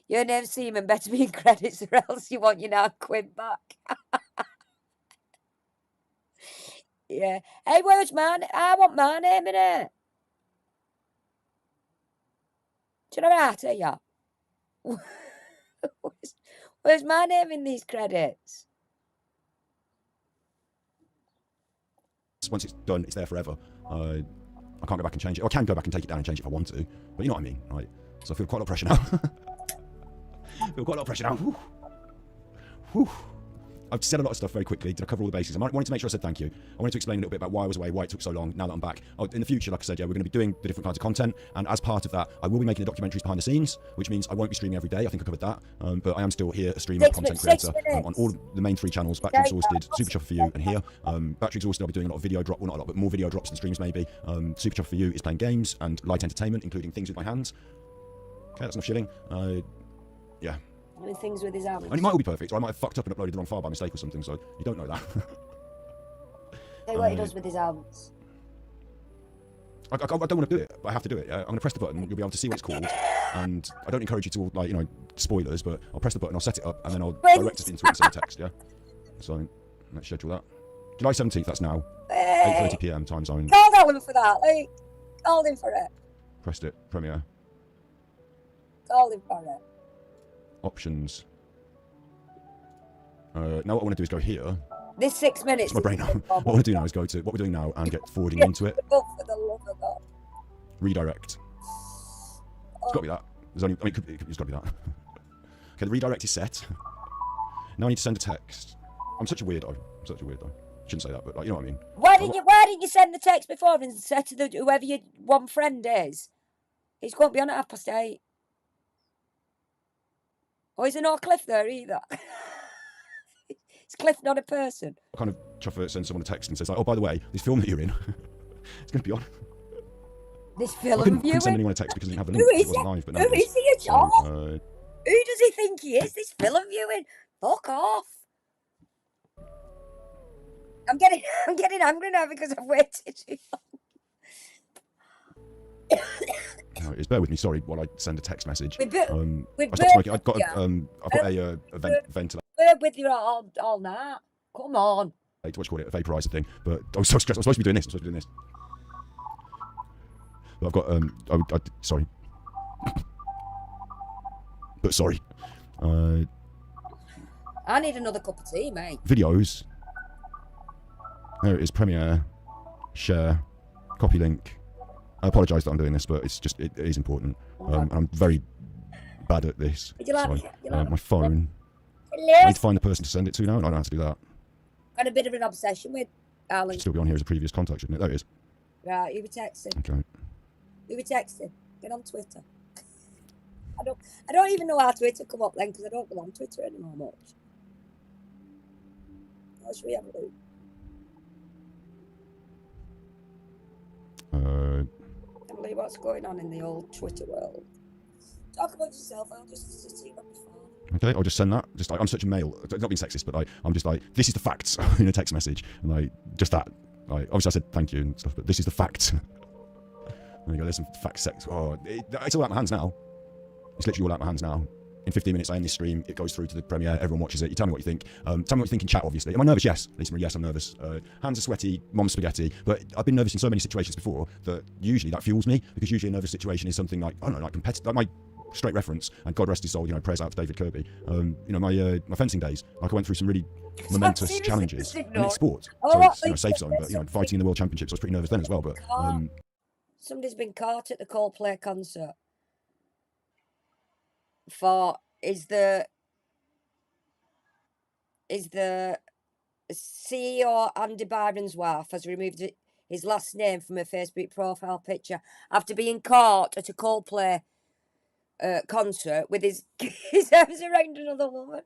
Your name's Seaman, better be in credits or else you want your £9 back. Yeah. Hey, where's mine? I want my name in it. Do you know what I you? Where's my name in these credits? Once it's done, it's there forever. I can't go back and change it. Or I can go back and take it down and change it if I want to. But you know what I mean, right? So I feel quite a lot of pressure now. Whew. I've said a lot of stuff very quickly. Did I cover all the bases? I wanted to make sure I said thank you. I wanted to explain a little bit about why I was away, why it took so long, now that I'm back. In the future, like I said, yeah, we're going to be doing the different kinds of content, and as part of that, I will be making the documentaries behind the scenes, which means I won't be streaming every day. I think I covered that. But I am still here, a streamer, content creator, on all the main 3 channels, Battery Exhausted, Super Chopper for You, and here. Battery Exhausted, I'll be doing a lot of video drop, well, not a lot, but more video drops and streams maybe. Super Chopper for You is playing games and light entertainment, including things with my hands. Okay, that's enough shilling. Yeah. Doing things with his hands. And it might all be perfect, or I might have fucked up and uploaded the wrong file by mistake or something, so you don't know that. Say what he does with his hands. I don't want to do it, but I have to do it. I'm going to press the button, you'll be able to see what it's called, and I don't encourage you to, like, you know, spoilers, but I'll press the button, I'll set it up, and then I'll direct it into it instead of text, yeah? So, let's schedule that. July 17th, that's now. 8:30 PM time zone. Called him for that, like, called him for it. Pressed it, Premiere. Called him for it. Options. Now what I want to do is go here. This 6 minutes. It's my brain now. What I want to do now is go to what we're doing now and get forwarding into it. For the love of God. Redirect. It's got to be that. There's only, I mean, it's got to be that. Okay, the redirect is set. Now I need to send a text. I'm such a weirdo. Shouldn't say that, but like, you know what I mean. Why didn't you send the text before and say to whoever your one friend is, it's going to be on at 8:30. Oh, is there no Cliff there either? Is Cliff not a person? I kind of chuffer sends someone a text and says like, oh, by the way, this film that you're in, it's going to be on. This film I couldn't send anyone a text because I didn't have the link. Who is it wasn't live, but Who is he at all? So, Who does he think he is? This film viewing? Fuck off. I'm getting angry now because I've waited too long. Bear with me, sorry, while I send a text message. I've got a ventilator. We're with you all night. Come on. What do you call it? A vaporizer thing. But I was so stressed. I'm supposed to be doing this. But I've got sorry. But sorry. I need another cup of tea, mate. Videos. There it is. Premiere. Share. Copy link. I apologise that I'm doing this, but it's just, it is important. I'm very bad at this. Would you like my phone. Hello? I need to find the person to send it to now, and I don't have to do that. Got a bit of an obsession with Alan. Should still be on here as a previous contact, shouldn't it? There it is. Right, you were texting. Okay. You were texting. Get on Twitter. I don't even know how Twitter come up then, because I don't go on Twitter anymore much. What should we have a look? Emily, what's going on in the old Twitter world? Talk about yourself. I'll just see what before. Okay, I'll just send that. Just like, I'm such a male. Not being sexist, but I'm just like, this is the facts in a text message, and like just that. Like, obviously I said thank you and stuff, but this is the facts. There you go. There's some fact sex. Oh, it's all out of my hands now. It's literally all out of my hands now. In 15 minutes, I end this stream. It goes through to the premiere. Everyone watches it. You tell me what you think. Tell me what you think in chat, obviously. Am I nervous? Yes. Lisa, yes, I'm nervous. Hands are sweaty. Mom's spaghetti. But I've been nervous in so many situations before that usually that fuels me, because usually a nervous situation is something like, I don't know, like competitive. Like my straight reference, and God rest his soul, you know, prayers out to David Kirby. You know, my fencing days, like I went through some really momentous challenges. I mean, it's sport, so it's, you know, safe zone, but, you know, fighting in the World Championships, I was pretty nervous then as well, but... Somebody's been caught at the Coldplay concert for is the CEO Andy Byron's wife has removed his last name from her Facebook profile picture after being caught at a Coldplay concert with his arms around another woman.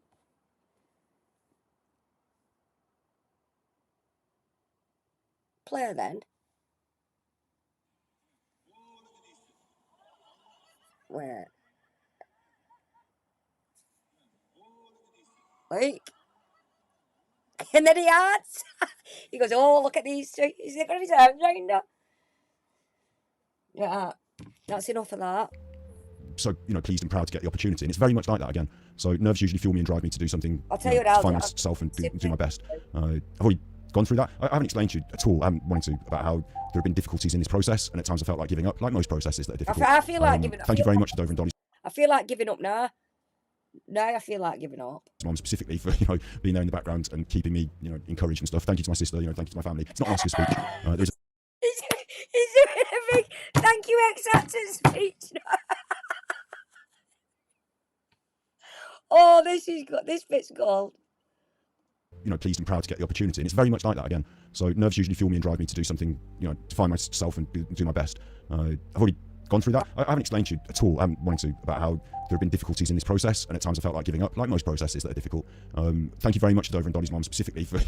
Play her then. Where? Like, and then he adds, he goes, oh, look at these two. He's got his arms around her. Yeah, that's enough of that. So, you know, pleased and proud to get the opportunity. And it's very much like that again. So nerves usually fuel me and drive me to do something, I'll tell you what, to find myself and do my best. I've already gone through that. I haven't explained to you at all, I haven't wanted to, about how there have been difficulties in this process, and at times I felt like giving up, like most processes that are difficult. I feel like giving up. Thank you very much to Dover and Dolly. I feel like giving up now. Now I feel like giving up. Mom specifically for, you know, being there in the background and keeping me, you know, encouraged and stuff. Thank you to my sister, you know, thank you to my family. It's not an Oscar speech. There's He's doing a big thank you acceptance speech. Oh, this bit's gold. pleased and proud to get the opportunity. And it's very much like that again. So nerves usually fuel me and drive me to do something, to find myself and do my best. I've already gone through that. I haven't explained to you at all, I haven't wanted to, about how there have been difficulties in this process, and at times I felt like giving up, like most processes that are difficult. Thank you very much to Dover and Dolly's mum specifically for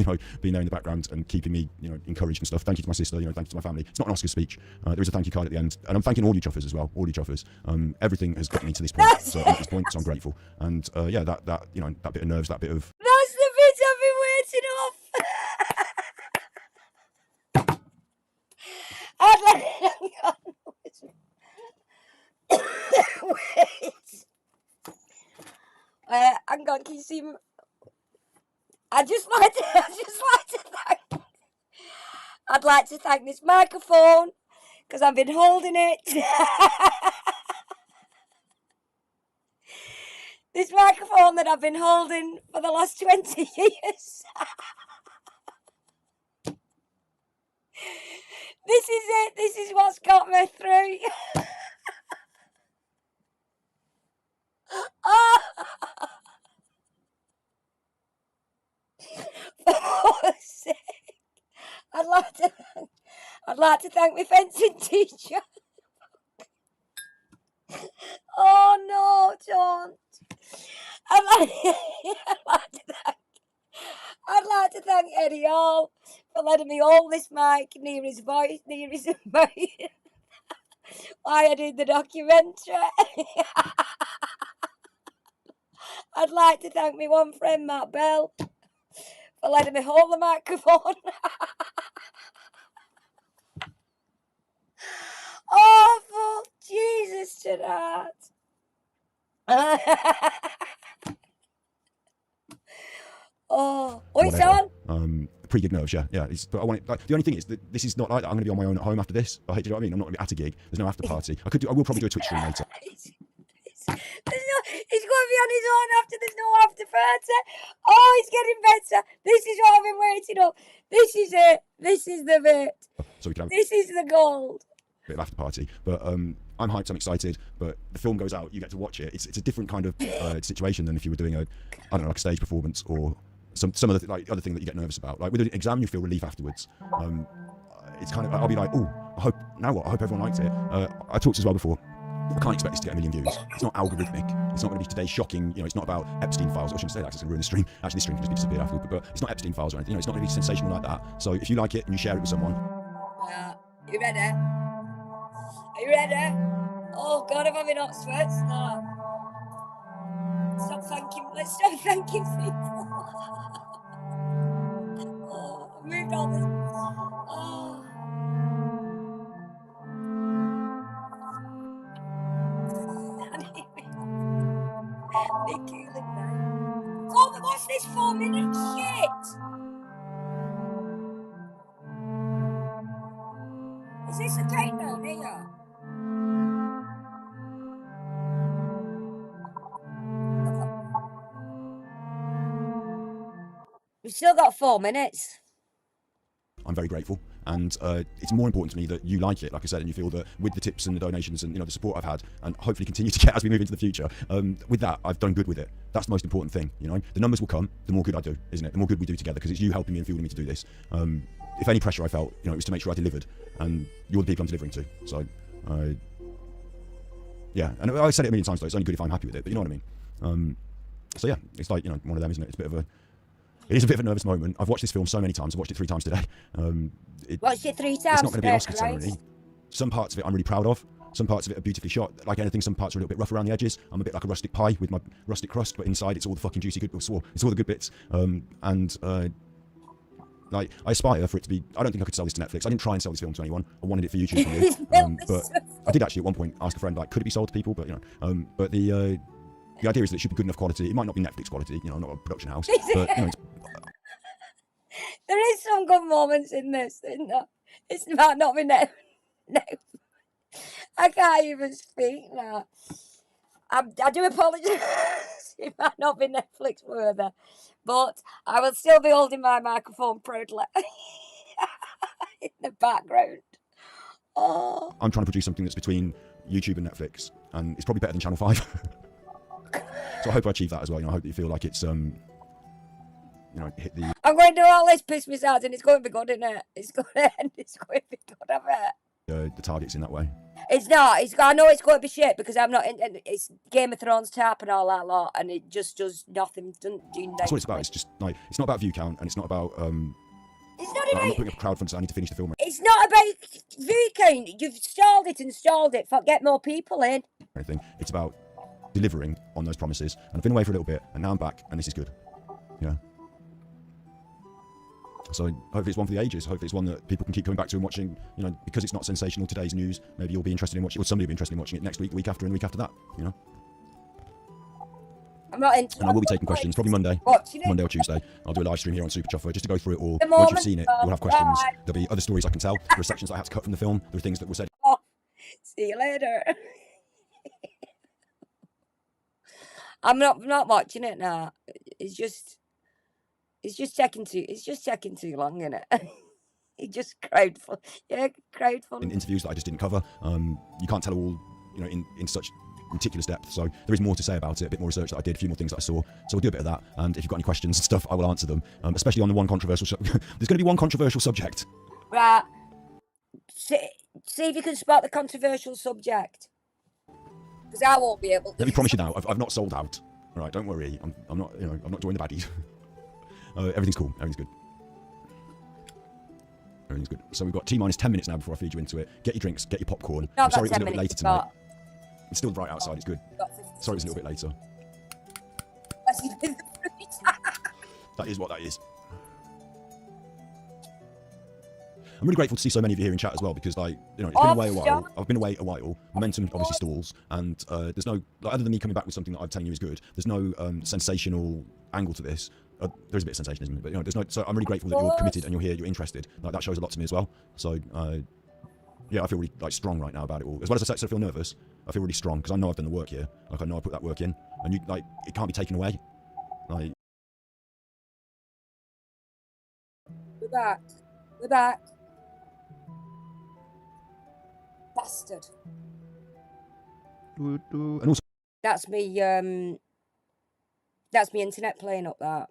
being there in the background and keeping me encouraged and stuff. Thank you to my sister, thank you to my family. It's not an Oscar speech. There is a thank you card at the end, and I'm thanking all you chuffers as well, all you chuffers. Everything has got me to this point, so I'm at this point, so I'm grateful. And that bit of nerves, that bit of That's the bit I've been waiting off. I'd like hang on. Wait. Hang on, can you see me? I'd like to thank this microphone because I've been holding it. This microphone that I've been holding for the last 20 years. This is it. This is what's got me through. For fuck's sake. I'd like to thank my fencing teacher. Oh no, don't. I'd like to thank Eddie Hall for letting me hold this mic near his voice, near his mouth. While I did the documentary. I'd like to thank my one friend, Matt Bell, for letting me hold the microphone. Oh, fuck Jesus to that. It's on. Pretty good nerves, yeah. But I want it. Like, the only thing is that this is not like that. I'm going to be on my own at home after this. Do you know what I mean? I'm not going to be at a gig. There's no after party. I will probably do a Twitch stream later. He's going to be on his own after there's no after party. Oh, it's getting better. This is what I've been waiting up. This is it. This is the bit. So we can have this is the gold. A bit of after party. But I'm hyped, I'm excited, but the film goes out, you get to watch it. It's a different kind of situation than if you were doing like a stage performance or some other other thing that you get nervous about. Like with an exam, you feel relief afterwards. It's kind of, I'll be like, oh, I hope everyone liked it. I talked as well before. I can't expect this to get 1 million views. It's not algorithmic. It's not going to be today's shocking. It's not about Epstein files. I shouldn't say that because it's going to ruin the stream. Actually, this stream can just be disappeared afterwards. But it's not Epstein files or anything. It's not going to be sensational like that. So if you like it and you share it with someone. You ready? Are you ready? Oh God, I'm having hot sweats now. Let's stop thanking people. Oh, I moved all this. Oh. Oh, but what's this 4-minute shit? Is this a countdown here? We've still got 4 minutes. I'm very grateful, and it's more important to me that you like it, like I said, and you feel that with the tips and the donations and the support I've had, and hopefully continue to get as we move into the future, with that I've done good with it. That's the most important thing. The numbers will come the more good I do, isn't it? The more good we do together, because it's you helping me and fueling me to do this. If any pressure I felt, it was to make sure I delivered, and you're the people I'm delivering to. So yeah, and I said it 1 million times though, it's only good if I'm happy with it, but you know what I mean. So yeah, it's like one of them, isn't it? It is a bit of a nervous moment. I've watched this film so many times. I've watched it 3 times today. Watched it 3 times. It's not going to be an Oscar ceremony. Some parts of it I'm really proud of. Some parts of it are beautifully shot. Like anything, some parts are a little bit rough around the edges. I'm a bit like a rustic pie with my rustic crust, but inside it's all the fucking juicy good bits. It's all the good bits. Like I aspire for it to be. I don't think I could sell this to Netflix. I didn't try and sell this film to anyone. I wanted it for YouTube for you. But I did actually at one point ask a friend, like, could it be sold to people? But but the idea is that it should be good enough quality. It might not be Netflix quality, not a production house, but there is some good moments in this, isn't there? It might not be no. I can't even speak now. I do apologise. It might not be Netflix worthy, but I will still be holding my microphone proudly in the background. Oh. I'm trying to produce something that's between YouTube and Netflix, and it's probably better than Channel 5. So I hope I achieve that as well. I hope that you feel like it's hit the I'm going to do all this piss me out, and it's going to be good, isn't it? It's going to end. It's going to be good, I bet. the targets in that way. It's not. I know it's going to be shit because I'm not. It's Game of Thrones tap and all that lot, and it just does nothing. Doesn't do That's what it's about. It's just like it's not about view count, and it's not about. It's not I'm about. not putting up a crowd front, so I need to finish the film. It's not about view count. You've stalled it and stalled it. Get more people in. Anything. It's about delivering on those promises. And I've been away for a little bit, and now I'm back, and this is good. Yeah. So hopefully it's one for the ages. Hopefully it's one that people can keep coming back to and watching. Because it's not sensational today's news. Maybe you'll be interested in watching, or somebody will be interested in watching it next week, the week after, and the week after that. I'm not into. And I will be taking questions probably Monday or Tuesday. I'll do a live stream here on Super Chuffer just to go through it all. Once you've seen it, we'll have questions. There'll be other stories I can tell. There are sections that I have to cut from the film. There are things that were said. Oh, see you later. I'm not watching it now. It's just checking too long, isn't it? It's just crowdfunding. Yeah, crowdfunding. In interviews that I just didn't cover. You can't tell all, in such meticulous depth. So there is more to say about it, a bit more research that I did, a few more things that I saw. So we'll do a bit of that. And if you've got any questions and stuff, I will answer them. Especially on the one controversial there's going to be one controversial subject. Right. See if you can spot the controversial subject. Because I won't be able to. Let me promise you now, I've not sold out. All right, don't worry. I'm not, I'm not joining the baddies. Everything's cool. Everything's good. Everything's good. So we've got T-minus 10 minutes now before I feed you into it. Get your drinks, get your popcorn. I'm sorry it was a little bit later tonight. It's still bright outside, it's good. Sorry it was a little bit later. That is what that is. I'm really grateful to see so many of you here in chat as well because, it's been away a while. I've been away a while. Momentum obviously stalls, and there's no, other than me coming back with something that I'm telling you is good, there's no sensational angle to this. There's a bit of sensationalism, but there's no. So I'm really grateful that you're committed and you're here, you're interested. That shows a lot to me as well. So yeah, I feel really strong right now about it all. As well as I feel nervous, I feel really strong because I know I've done the work here. I know I put that work in, and it can't be taken away. We're back. We're back. Bastard. And also, that's me internet playing up that.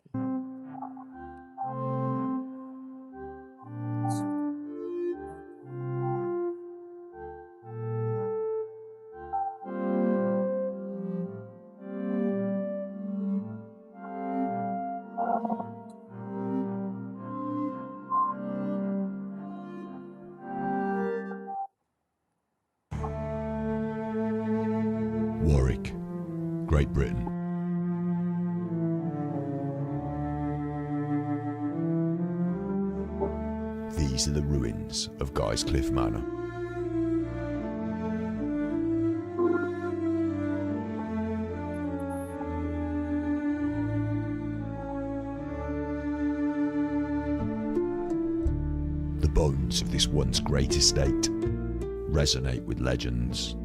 Warwick, Great Britain. These are the ruins of Guy's Cliff Manor. The bones of this once great estate resonate with legends.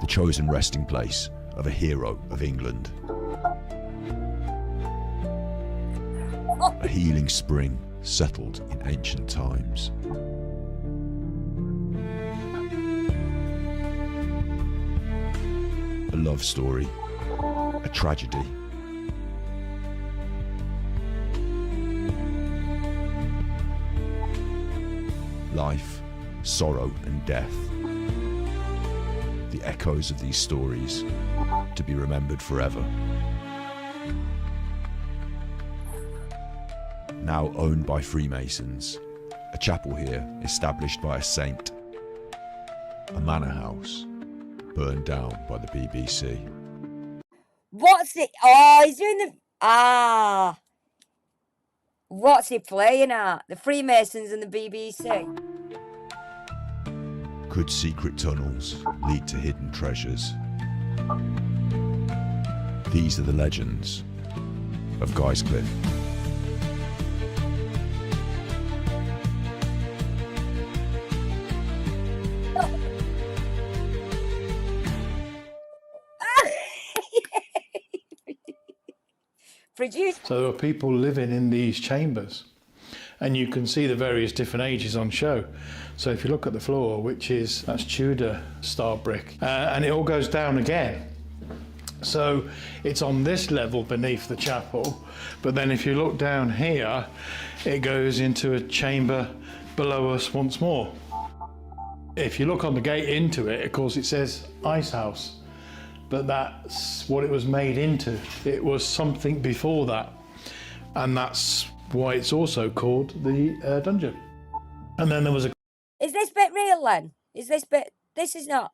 The chosen resting place of a hero of England. A healing spring settled in ancient times. A love story, a tragedy. Life, sorrow and death. The echoes of these stories to be remembered forever. Now owned by Freemasons, a chapel here established by a saint, a manor house burned down by the BBC. What's it? Oh, he's doing the... What's he playing at? The Freemasons and the BBC? Could secret tunnels lead to hidden treasures? These are the legends of Guy's Cliff. So there are people living in these chambers, and you can see the various different ages on show. So if you look at the floor, that's Tudor style brick, and it all goes down again. So it's on this level beneath the chapel, but then if you look down here, it goes into a chamber below us once more. If you look on the gate into it, of course it says ice house, but that's what it was made into. It was something before that, and that's why it's also called the dungeon. And then there was a... Is this bit real then? Is this bit... This is not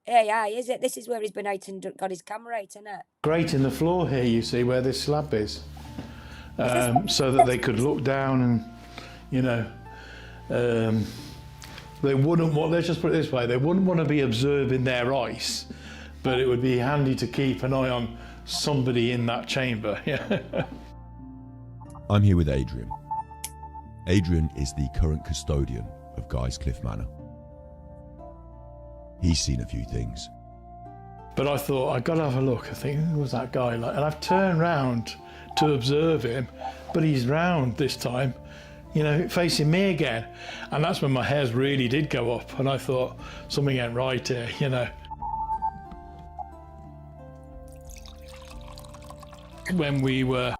AI, is it? This is where he's been out and got his camera out, isn't it? grate in the floor here, you see, where this slab is, so that they could look down and, you know, they wouldn't want, let's just put it this way, they wouldn't want to be observing their ice, but it would be handy to keep an eye on somebody in that chamber. Yeah. I'm here with Adrian. Adrian is the current custodian of Guy's Cliff Manor. He's seen a few things. But I thought, I've got to have a look. I think, who was that guy like? And I've turned round to observe him, but he's round this time, you know, facing me again. And that's when my hairs really did go up. And I thought, something ain't right here, you know. When we were...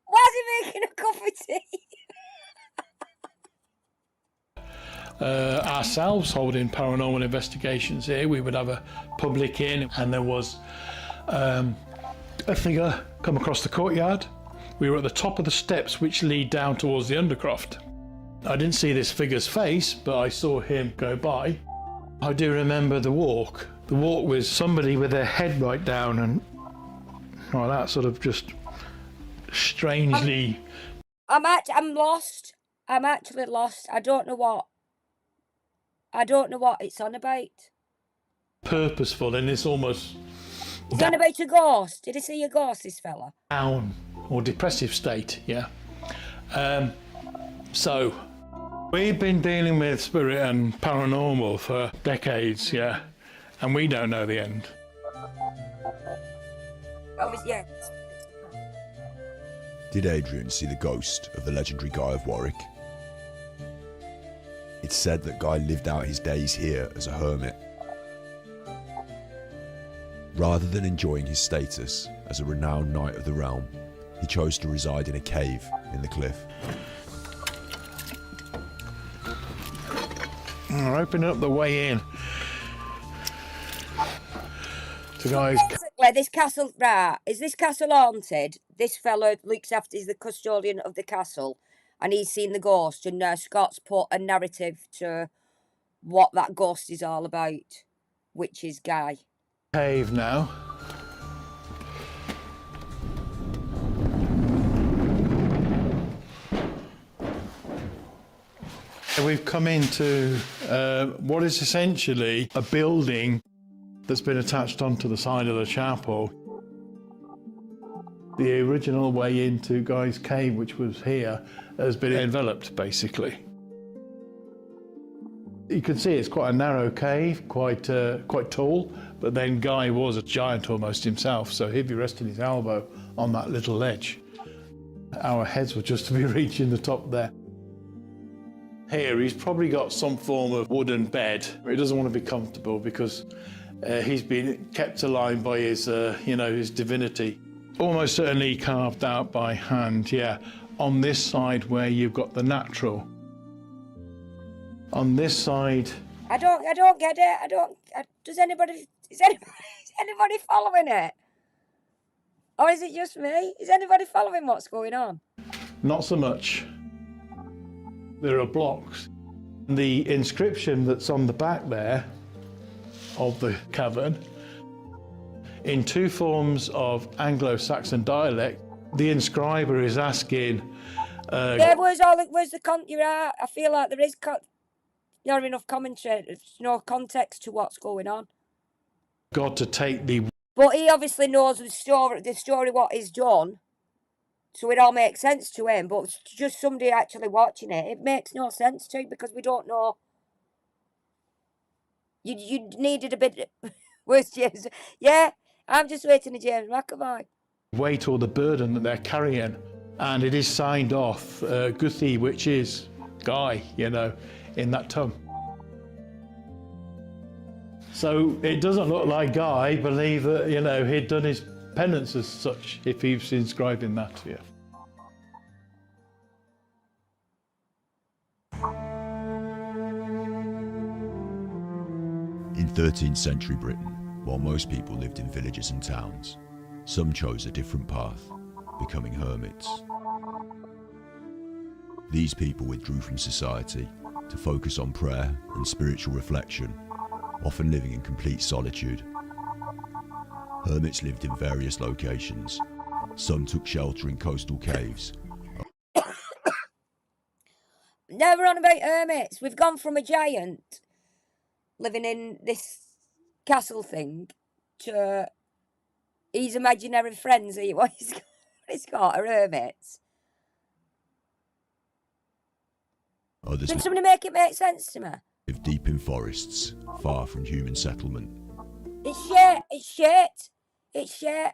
Why is he making a cup of tea? Ourselves holding paranormal investigations here, we would have a public in, and there was a figure come across the courtyard. We were at the top of the steps which lead down towards the undercroft. I didn't see this figure's face, but I saw him go by. I do remember the walk. The walk was somebody with their head right down and like that, sort of just strangely... I'm lost. I'm actually lost. I don't know what it's on about. Purposeful, and it's almost... It's on about a ghost. Did he see a ghost, this fella? Down or depressive state, yeah. So we've been dealing with spirit and paranormal for decades, yeah, and we don't know the end. Yeah. Did Adrian see the ghost of the legendary Guy of Warwick? It's said that Guy lived out his days here as a hermit. Rather than enjoying his status as a renowned knight of the realm, he chose to reside in a cave in the cliff. We're opening up the way in to Guy's... Basically, this castle, right, is this castle haunted? This fella looks after, is the custodian of the castle, and he's seen the ghost, and Scott's put a narrative to what that ghost is all about, which is Guy. Cave now. We've come into what is essentially a building that's been attached onto the side of the chapel. The original way into Guy's cave, which was here, has been enveloped, basically. You can see it's quite a narrow cave, quite tall, but then Guy was a giant almost himself, so he'd be resting his elbow on that little ledge. Our heads were just to be reaching the top there. Here, he's probably got some form of wooden bed. He doesn't want to be comfortable because he's been kept alive by his, his divinity. Almost certainly carved out by hand, yeah. On this side where you've got the natural. On this side... I don't get it. Is anybody following it? Or is it just me? Is anybody following what's going on? Not so much. There are blocks. The inscription that's on the back there of the cavern, in two forms of Anglo-Saxon dialect, the inscriber is asking... yeah, where's the you're right. I feel like there is not enough commentary, there's no context to what's going on. God to take the... But he obviously knows the story what he's done, so it all makes sense to him, but just somebody actually watching it, it makes no sense to, because we don't know. You needed a bit... Where's James? Yeah, I'm just waiting to James McAvoy. Weight or the burden that they're carrying, and it is signed off, Guthi, which is Guy, in that tomb. So it doesn't look like Guy believed that, you know, he'd done his penance as such, if he was inscribing that to you. In 13th century Britain, while most people lived in villages and towns, some chose a different path, becoming hermits. These people withdrew from society to focus on prayer and spiritual reflection, often living in complete solitude. Hermits lived in various locations. Some took shelter in coastal caves. Never on about hermits. We've gone from a giant living in this castle thing to his imaginary friends. What he's got are hermits. Others Can somebody make it make sense to me? live deep in forests, far from human settlement. It's shit. It's shit. It's shit.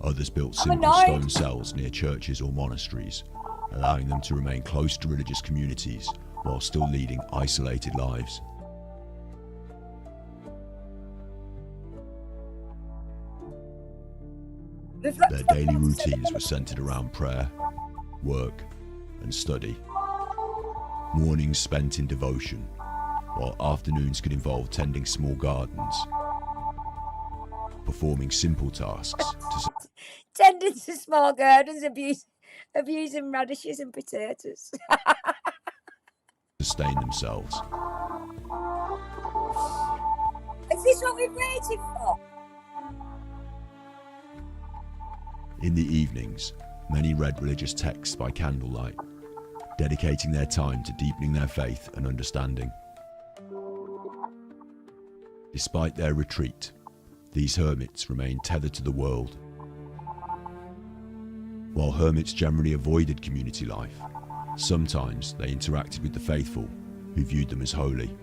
Others built I'm simple annoyed. stone cells near churches or monasteries, allowing them to remain close to religious communities while still leading isolated lives. Their daily routines were centered around prayer, work, and study. Mornings spent in devotion, while afternoons could involve tending small gardens, performing simple tasks to Tending to small gardens, abusing radishes and potatoes. sustain themselves. Is this what we've waited for? In the evenings, many read religious texts by candlelight, dedicating their time to deepening their faith and understanding. Despite their retreat, these hermits remained tethered to the world. While hermits generally avoided community life, sometimes they interacted with the faithful, who viewed them as holy.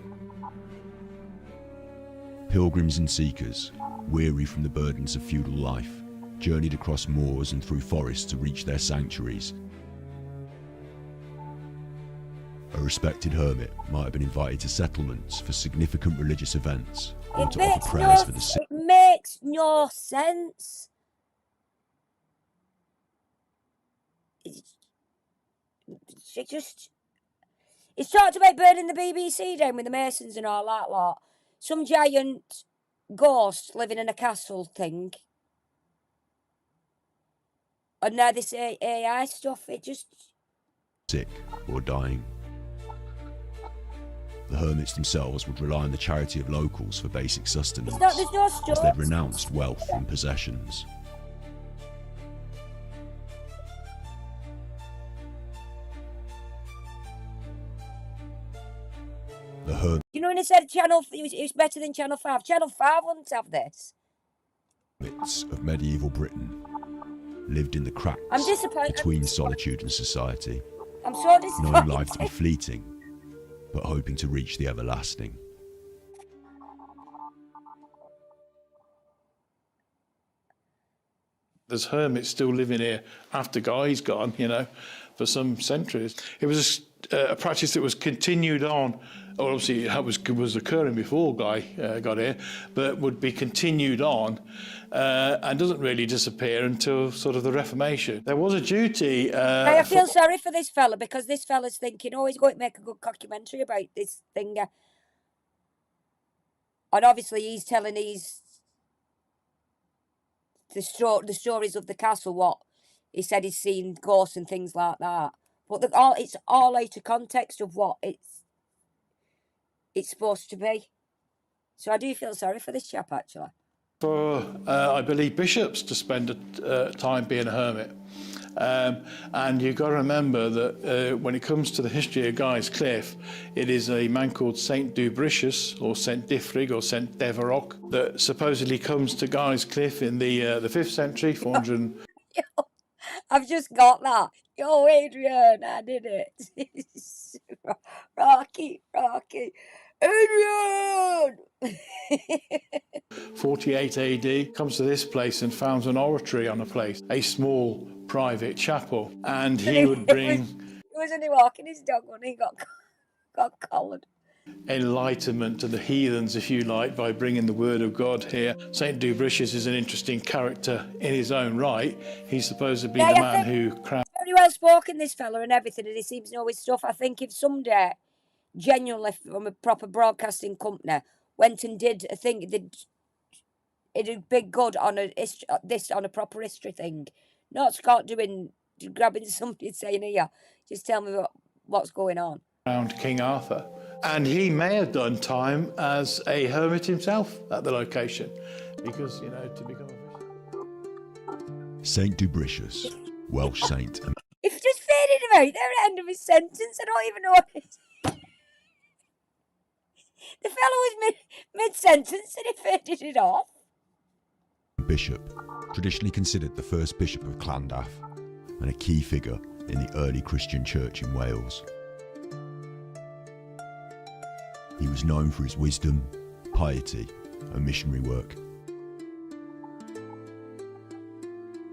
Pilgrims and seekers, weary from the burdens of feudal life, journeyed across moors and through forests to reach their sanctuaries. A respected hermit might have been invited to settlements for significant religious events, or to offer prayers for the sick. It makes no sense. It's talked about burning the BBC down with the Masons and all that lot. Some giant ghost living in a castle thing. And now this AI stuff, it just... Sick or dying. The hermits themselves would rely on the charity of locals for basic sustenance, there's no as stuff. they'd renounced wealth and possessions. The hermits You know when he said Channel, it was better than Channel 5. Channel 5 wouldn't have this. of medieval Britain lived in the cracks I'm disappointed. between solitude and society, I'm so knowing disappointed. life to be fleeting, but hoping to reach the everlasting. There's hermits still living here after Guy's gone, you know, for some centuries. It was a practice that was continued on, or obviously it was occurring before Guy got here, but would be continued on and doesn't really disappear until sort of the Reformation. There was a duty... I feel sorry for this fella, because this fella's thinking, oh, he's going to make a good documentary about this thing. And obviously he's telling the stories of the castle, what he said he's seen ghosts and things like that. But it's all out of context of what it's supposed to be. So I do feel sorry for this chap, actually. For, I believe, bishops to spend time being a hermit. And you've got to remember that when it comes to the history of Guy's Cliff, it is a man called Saint Dubricius, or Saint Dyfrig, or Saint Deverock, that supposedly comes to Guy's Cliff in the 5th century, 400. I've just got that. Yo, Adrian, I did it. Rocky. Adrian! 48 AD, comes to this place and founds an oratory on a place, a small private chapel, and he would bring... He was only walking his dog when he got collared. enlightenment to the heathens, if you like, by bringing the word of God here. St. Dubricius is an interesting character in his own right. He's supposed to be the man who crowned. Very well spoken, this fella, and everything, and he seems to know his stuff. I think if someday, genuinely from a proper broadcasting company, went and did a thing, it'd be good on on a proper history thing. Not Scott grabbing somebody and saying, "Here, just tell me what's going on." Around King Arthur. And he may have done time as a hermit himself at the location, because, you know, to become a bishop. Saint Dubricius, Welsh saint. If he just faded him out there at the end of his sentence, I don't even know what it is. The fellow was mid-sentence and he faded it off. Bishop, traditionally considered the first bishop of Llandaff and a key figure in the early Christian church in Wales. He was known for his wisdom, piety, and missionary work.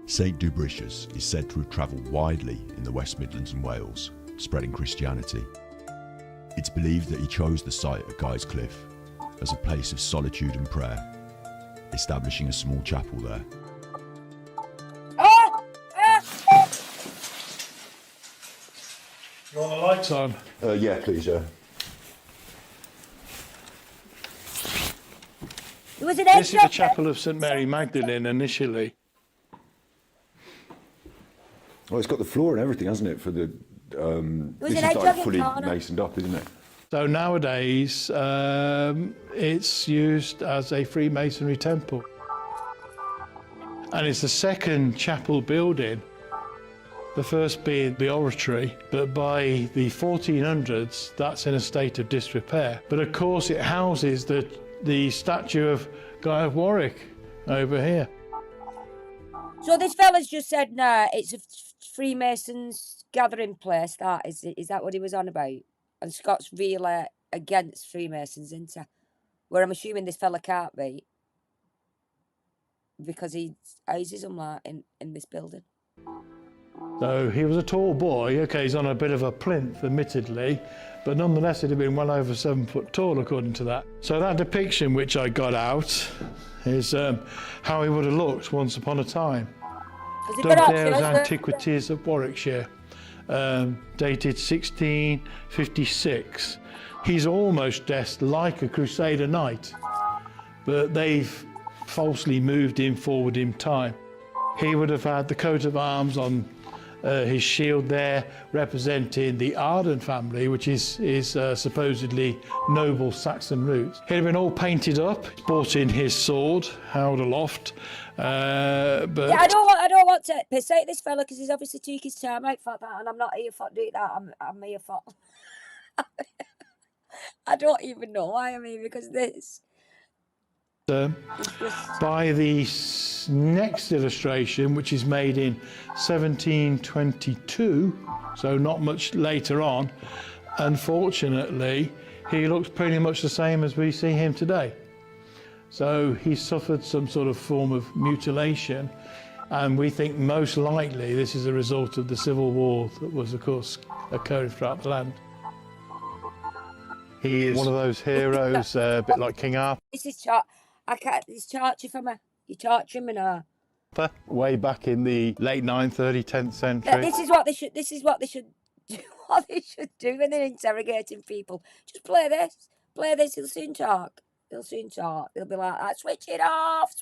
St. Dubricius is said to have travelled widely in the West Midlands and Wales, spreading Christianity. It's believed that he chose the site of Guy's Cliff as a place of solitude and prayer, establishing a small chapel there. You want the lights on? Yeah, please, yeah. There was an This is the chapel of St. Mary Magdalene initially. Well, it's got the floor and everything, hasn't it? For the this is an like fully corner. masoned up, isn't it? So nowadays, it's used as a Freemasonry temple. And it's the second chapel building, the first being the oratory, but by the 1400s, that's in a state of disrepair. But of course, it houses the statue of Guy of Warwick over here. So this fella's just said, nah, it's a Freemasons gathering place, that is it? Is that what he was on about? And Scott's really against Freemasons, isn't he? Where I'm assuming this fella can't be, because he houses them like in this building. So he was a tall boy. Okay, he's on a bit of a plinth, admittedly, but nonetheless he'd have been well over 7 foot tall, according to that. So that depiction which I got out is how he would have looked once upon a time. Dovedale's Antiquities of Warwickshire, dated 1656. He's almost dressed like a Crusader knight, but they've falsely moved him forward in time. He would have had the coat of arms on his shield there, representing the Arden family, which is supposedly noble Saxon roots. He'd have been all painted up, brought in his sword, held aloft. But yeah, I don't want to persate this fella because he's obviously took his time out for that, and I'm not here for doing that. I'm here for. I don't even know why I'm here because this. By the next illustration, which is made in 1722, so not much later on, unfortunately, he looks pretty much the same as we see him today. So he suffered some sort of form of mutilation, and we think most likely this is a result of the civil war that was, of course, occurring throughout the land. He is one of those heroes, a bit like King Arthur. This is It's torture for me. You're torturing me now. Way back in the late 9th, early 10th century. This is what they should do. What they should do when they're interrogating people. Just play this. Play this. He'll soon talk. They'll be like that. Switch it off.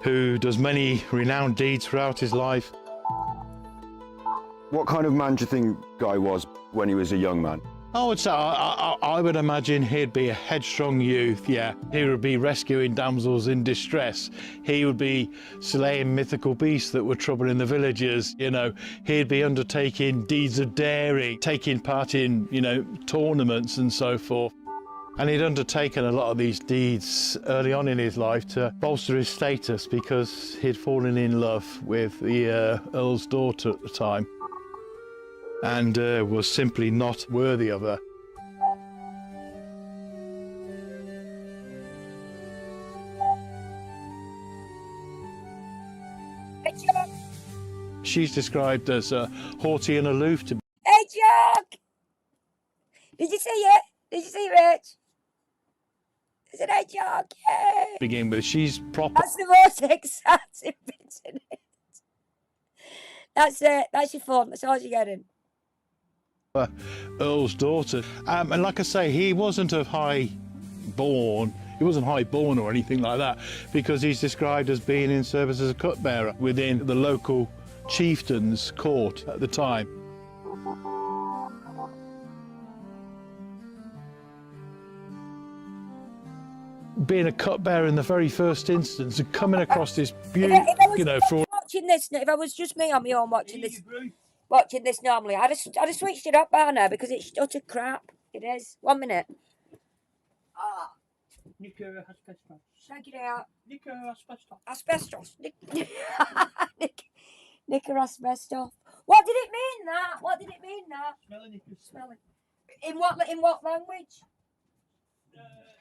Who does many renowned deeds throughout his life. What kind of man do you think Guy was when he was a young man? I would say, I would imagine he'd be a headstrong youth, yeah. He would be rescuing damsels in distress. He would be slaying mythical beasts that were troubling the villagers, you know. He'd be undertaking deeds of daring, taking part in, you know, tournaments and so forth. And he'd undertaken a lot of these deeds early on in his life to bolster his status because he'd fallen in love with the Earl's daughter at the time, and was simply not worthy of her. She's described as haughty and aloof to. Hey, Jock! Did you see it? Did you see it, Rich? Is it a joke? Yay! Begin with, she's proper That's the most exciting bit in it. That's it. That's your fun. That's all you're getting. Earl's daughter. And like I say, he wasn't of high born. He wasn't high born or anything like that, because he's described as being in service as a cupbearer within the local chieftain's court at the time. Being a cupbearer in the very first instance and coming across this beauty, you know, for watching this, if I was just me on my own watching this normally, I'd have switched it up by now because it's utter crap. It is. 1 minute. Ah. Nicker asbestos. Check it out. Nicker asbestos. Asbestos. Nicker asbestos. What did it mean that? What did it mean that? Smelling nickers. Smelling. In what language?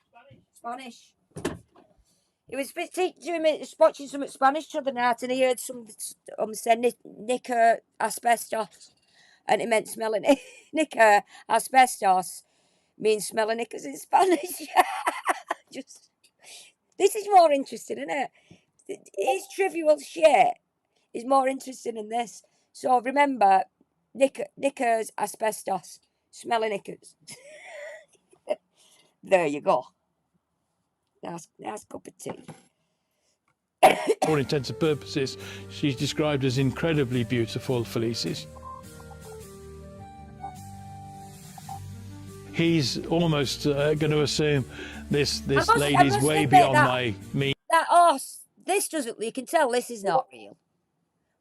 Spanish. Spanish. He was watching some Spanish the other night, and he heard some say nicker asbestos, and it meant smelling it. Nicker asbestos means smelling knickers in Spanish. This is more interesting, isn't it? His trivial shit is more interesting than this. So remember, knickers asbestos, smelling knickers. There you go. That's a cup of tea. For all intents and purposes, she's described as incredibly beautiful, Felicis. He's almost going to assume this lady's way beyond me. That horse, this doesn't, you can tell this is not real.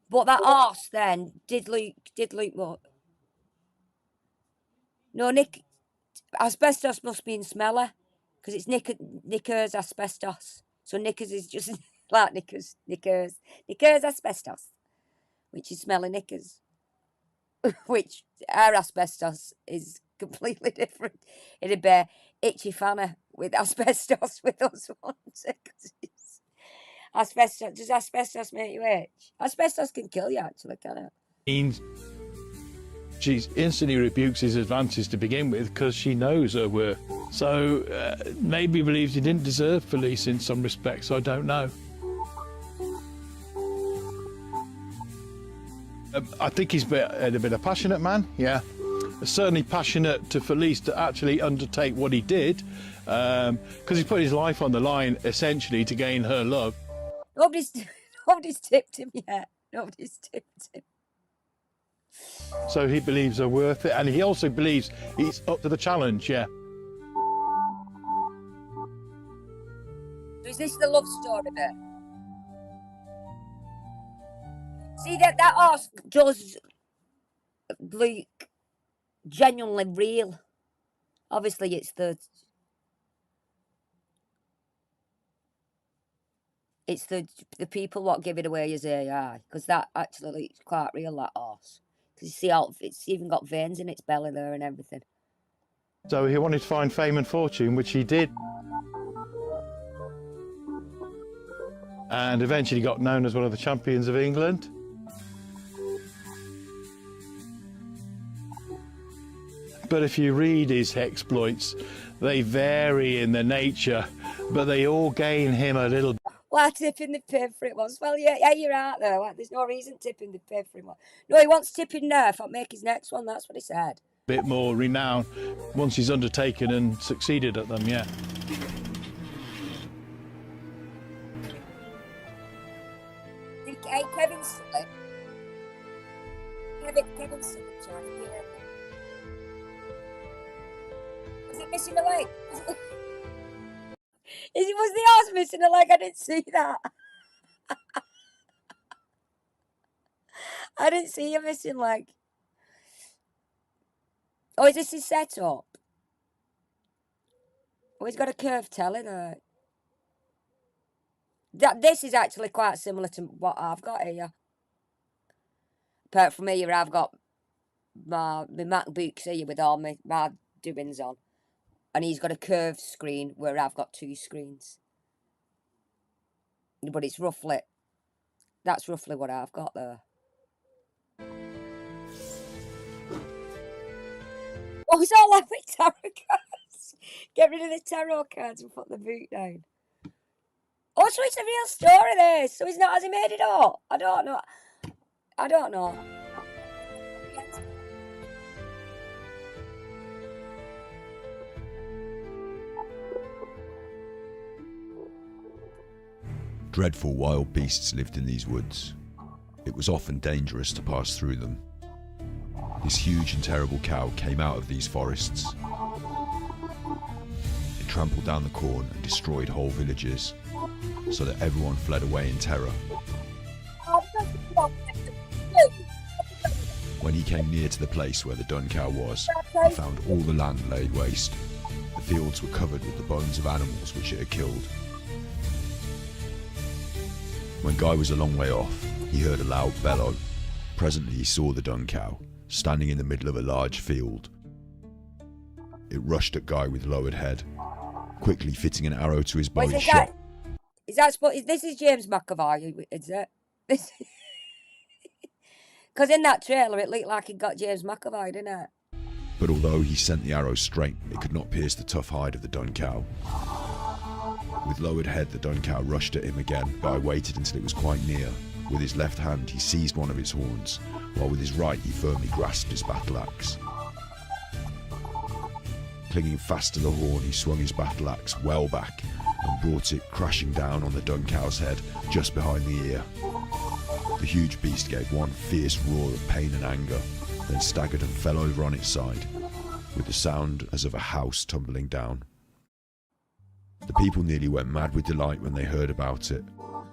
But that horse then did look what? No, asbestos must be in smeller. Because it's knickers asbestos. So knickers is just like knickers asbestos. Which is smelling knickers. Which our asbestos is completely different. It'd be itchy fanner with asbestos with us ones. Asbestos, does asbestos make you itch? Asbestos can kill you actually, can it? She instantly rebukes his advances to begin with because she knows her worth. So maybe believes he didn't deserve Felice in some respects, I don't know. I think he's a bit of a passionate man, yeah. Certainly passionate to Felice to actually undertake what he did, because he put his life on the line essentially to gain her love. Nobody's tipped him yet. Nobody's tipped him. So he believes they're worth it, and he also believes he's up to the challenge, yeah. So is this the love story bit? See that horse does look genuinely real. Obviously it's the people what give it away as AI, because that actually looks quite real, that horse. Because you see how it's even got veins in its belly there and everything. So he wanted to find fame and fortune, which he did. And eventually got known as one of the champions of England. But if you read his exploits, they vary in their nature, but they all gain him a little. Why tipping the pin for it once? Well, yeah, you're out there. There's no reason tipping the pin for him. No, he wants tipping now. If I make his next one, that's what he said. Bit more renown once he's undertaken and succeeded at them, yeah. Hey, Kevin's silly. Kevin's silly, Charlie. Was it missing a leg? Was the horse missing a leg? I didn't see that. I didn't see a missing leg. Oh, is this his setup? Oh, he's got a curved telly there. This is actually quite similar to what I've got here. Apart from here, I've got my MacBooks here with all my doings on. And he's got a curved screen where I've got two screens. But it's that's roughly what I've got there. What was all that with tarot cards? Get rid of the tarot cards and put the boot down. Oh, so it's a real story, this. So it's not as he made it up. I don't know. I don't know. Dreadful wild beasts lived in these woods. It was often dangerous to pass through them. This huge and terrible cow came out of these forests. It trampled down the corn and destroyed whole villages, so that everyone fled away in terror. When he came near to the place where the dun cow was, he found all the land laid waste. The fields were covered with the bones of animals which it had killed. When Guy was a long way off, he heard a loud bellow. Presently he saw the dun cow, standing in the middle of a large field. It rushed at Guy with lowered head, quickly fitting an arrow to his bow. Wait, this is James McAvoy, is it? Because in that trailer it looked like it got James McAvoy, didn't it? But although he sent the arrow straight, it could not pierce the tough hide of the dun cow. With lowered head, the dun cow rushed at him again. Guy waited until it was quite near. With his left hand, he seized one of its horns, while with his right, he firmly grasped his battle axe. Clinging fast to the horn, he swung his battle axe well back and brought it crashing down on the dun cow's head, just behind the ear. The huge beast gave one fierce roar of pain and anger, then staggered and fell over on its side, with the sound as of a house tumbling down. The people nearly went mad with delight when they heard about it.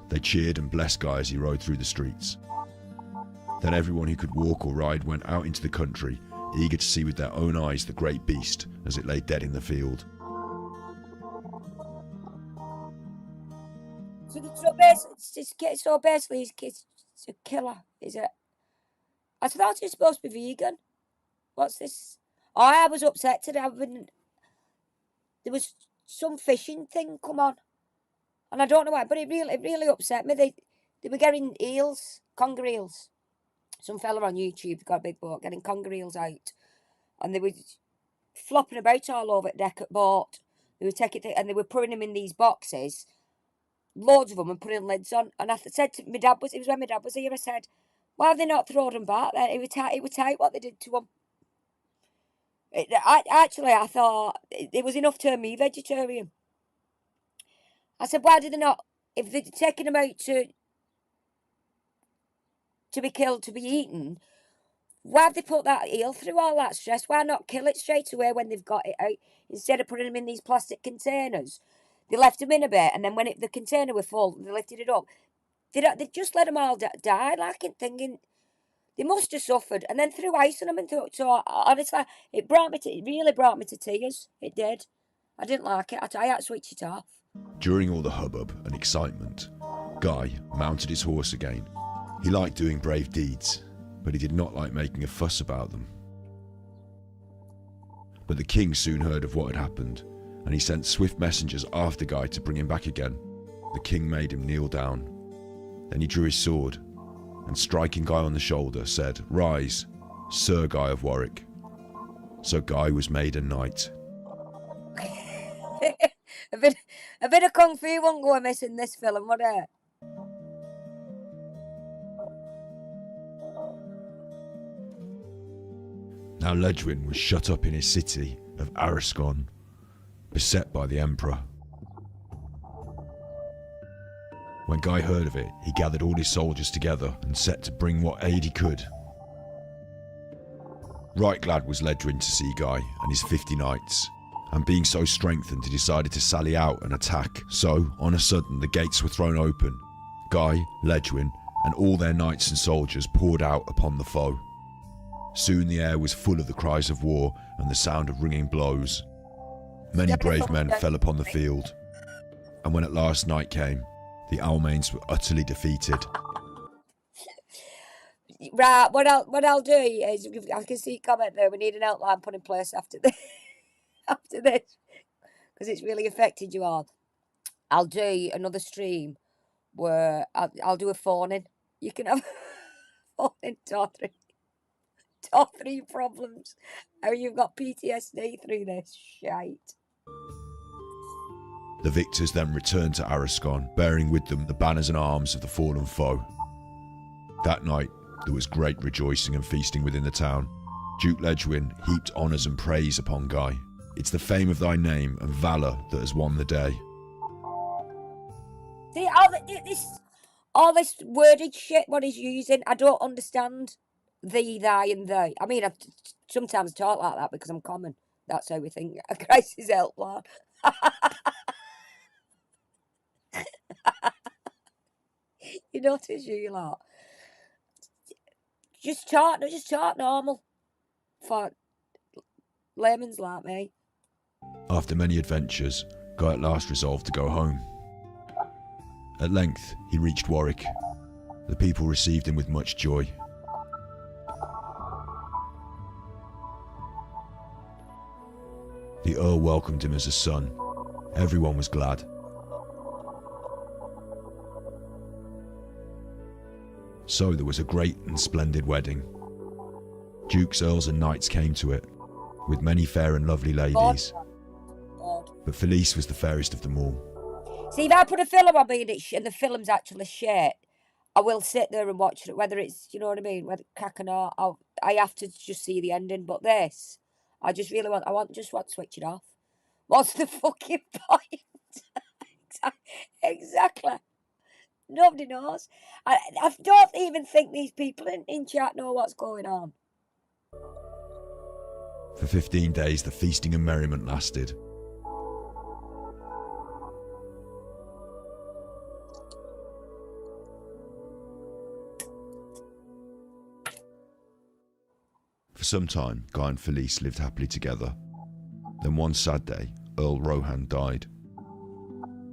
They cheered and blessed Guy as he rode through the streets. Then everyone who could walk or ride went out into the country, eager to see with their own eyes the great beast as it lay dead in the field. So basically, it's a killer, is it? I thought it was supposed to be vegan. What's this? Oh, I was upset today. There was some fishing thing come on, and I don't know why, but it really upset me. They were getting eels, conger eels. Some fella on YouTube got a big boat getting conger eels out, and they were flopping about all over the deck at boat. They were taking and they were putting them in these boxes, loads of them, and putting lids on. And I said to my dad, it was when my dad was here, I said, why have they not thrown them back there? It was tight what they did to them. I thought it was enough to turn me vegetarian. I said, why did they not, if they're taking them out to be killed, to be eaten, why have they put that eel through all that stress? Why not kill it straight away when they've got it out, instead of putting them in these plastic containers? They left them in a bit, and then when the container was full, they lifted it up. They just let them all die, like it, thinking they must have suffered, and then threw ice on them. And so honestly, it really brought me to tears. It did. I didn't like it. I had to switch it off. During all the hubbub and excitement, Guy mounted his horse again. He liked doing brave deeds, but he did not like making a fuss about them. But the king soon heard of what had happened, and he sent swift messengers after Guy to bring him back again. The king made him kneel down. Then he drew his sword, and striking Guy on the shoulder, said, "Rise, Sir Guy of Warwick." So Guy was made a knight. a bit of kung fu won't go amiss in this film, would it? Now Ledwin was shut up in his city of Arascon, beset by the emperor. When Guy heard of it, he gathered all his soldiers together and set to bring what aid he could. Right glad was Ledwin to see Guy and his 50 knights, and being so strengthened, he decided to sally out and attack. So, on a sudden, the gates were thrown open. Guy, Ledwin, and all their knights and soldiers poured out upon the foe. Soon the air was full of the cries of war and the sound of ringing blows. Many brave men fell upon the field, and when at last night came, the Almains were utterly defeated. Right, what I'll do is, I can see comment there, we need an outline put in place after this, because it's really affected you all. I'll do another stream where I'll do a phone in. You can have a phone in, Dorothy. Top 3 problems. How you've got PTSD through this shite. The victors then returned to Arascon, bearing with them the banners and arms of the fallen foe. That night, there was great rejoicing and feasting within the town. Duke Ledwin heaped honours and praise upon Guy. It's the fame of thy name and valour that has won the day. See, all this worded shit what he's using, I don't understand. Thee, thy, and they. I mean, I sometimes talk like that because I'm common. That's how we think. A crisis helpline. You notice you lot. Just talk normal. For layman's like me. After many adventures, Guy at last resolved to go home. At length, he reached Warwick. The people received him with much joy. The Earl welcomed him as a son. Everyone was glad. So there was a great and splendid wedding. Dukes, earls and knights came to it, with many fair and lovely ladies. But Felice was the fairest of them all. See, if I put a film on me and the film's actually shit, I will sit there and watch it, whether it's, you know what I mean, whether cack or not, I have to just see the ending. But this, I just really want to switch it off. What's the fucking point? Exactly. Nobody knows. I don't even think these people in chat know what's going on. For 15 days, the feasting and merriment lasted. For some time, Guy and Felice lived happily together. Then one sad day, Earl Rohan died.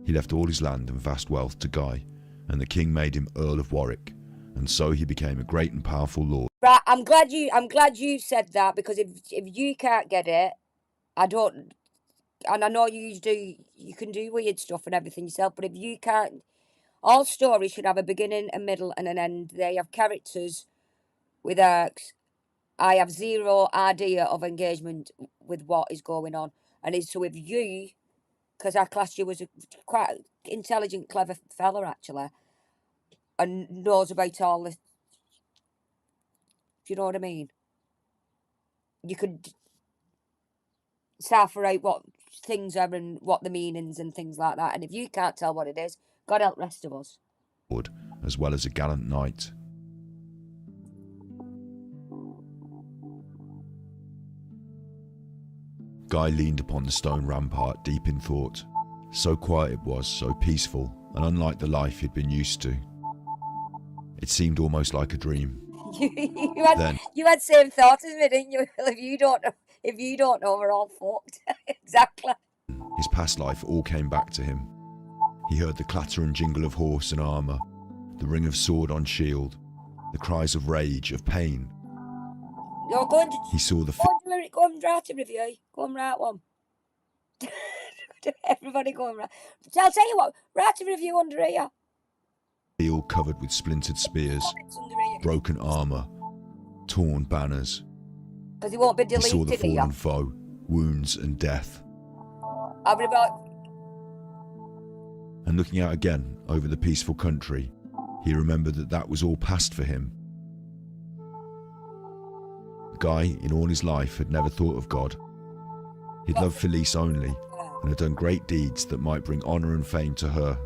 He left all his land and vast wealth to Guy, and the king made him Earl of Warwick, and so he became a great and powerful lord. Right, I'm glad you said that, because if you can't get it, I don't, and I know you can do weird stuff and everything yourself, but if you can't, all stories should have a beginning, a middle, and an end. They have characters with arcs. I have zero idea of engagement with what is going on. And so if you, because I classed you as a quite intelligent, clever fella, actually, and knows about all this, you know what I mean? You could decipher out what things are and what the meanings and things like that. And if you can't tell what it is, God help the rest of us. As well as a gallant knight. Guy leaned upon the stone rampart deep in thought. So quiet it was, so peaceful, and unlike the life he'd been used to. It seemed almost like a dream. you had same thoughts as me, didn't you? If you don't know, we're all fucked. Exactly. His past life all came back to him. He heard the clatter and jingle of horse and armour, the ring of sword on shield, the cries of rage, of pain. You're going to... He saw the... Go and write a review. Go and write one. Everybody go and write. I'll tell you what, write a review under here. Field covered with splintered spears, broken armour, torn banners. Because it won't be deleted. He saw the fallen here. foe, wounds and death. I'll be about... And looking out again over the peaceful country, he remembered that was all past for him. Guy, in all his life, had never thought of God. He'd loved Felice only, and had done great deeds that might bring honour and fame to her.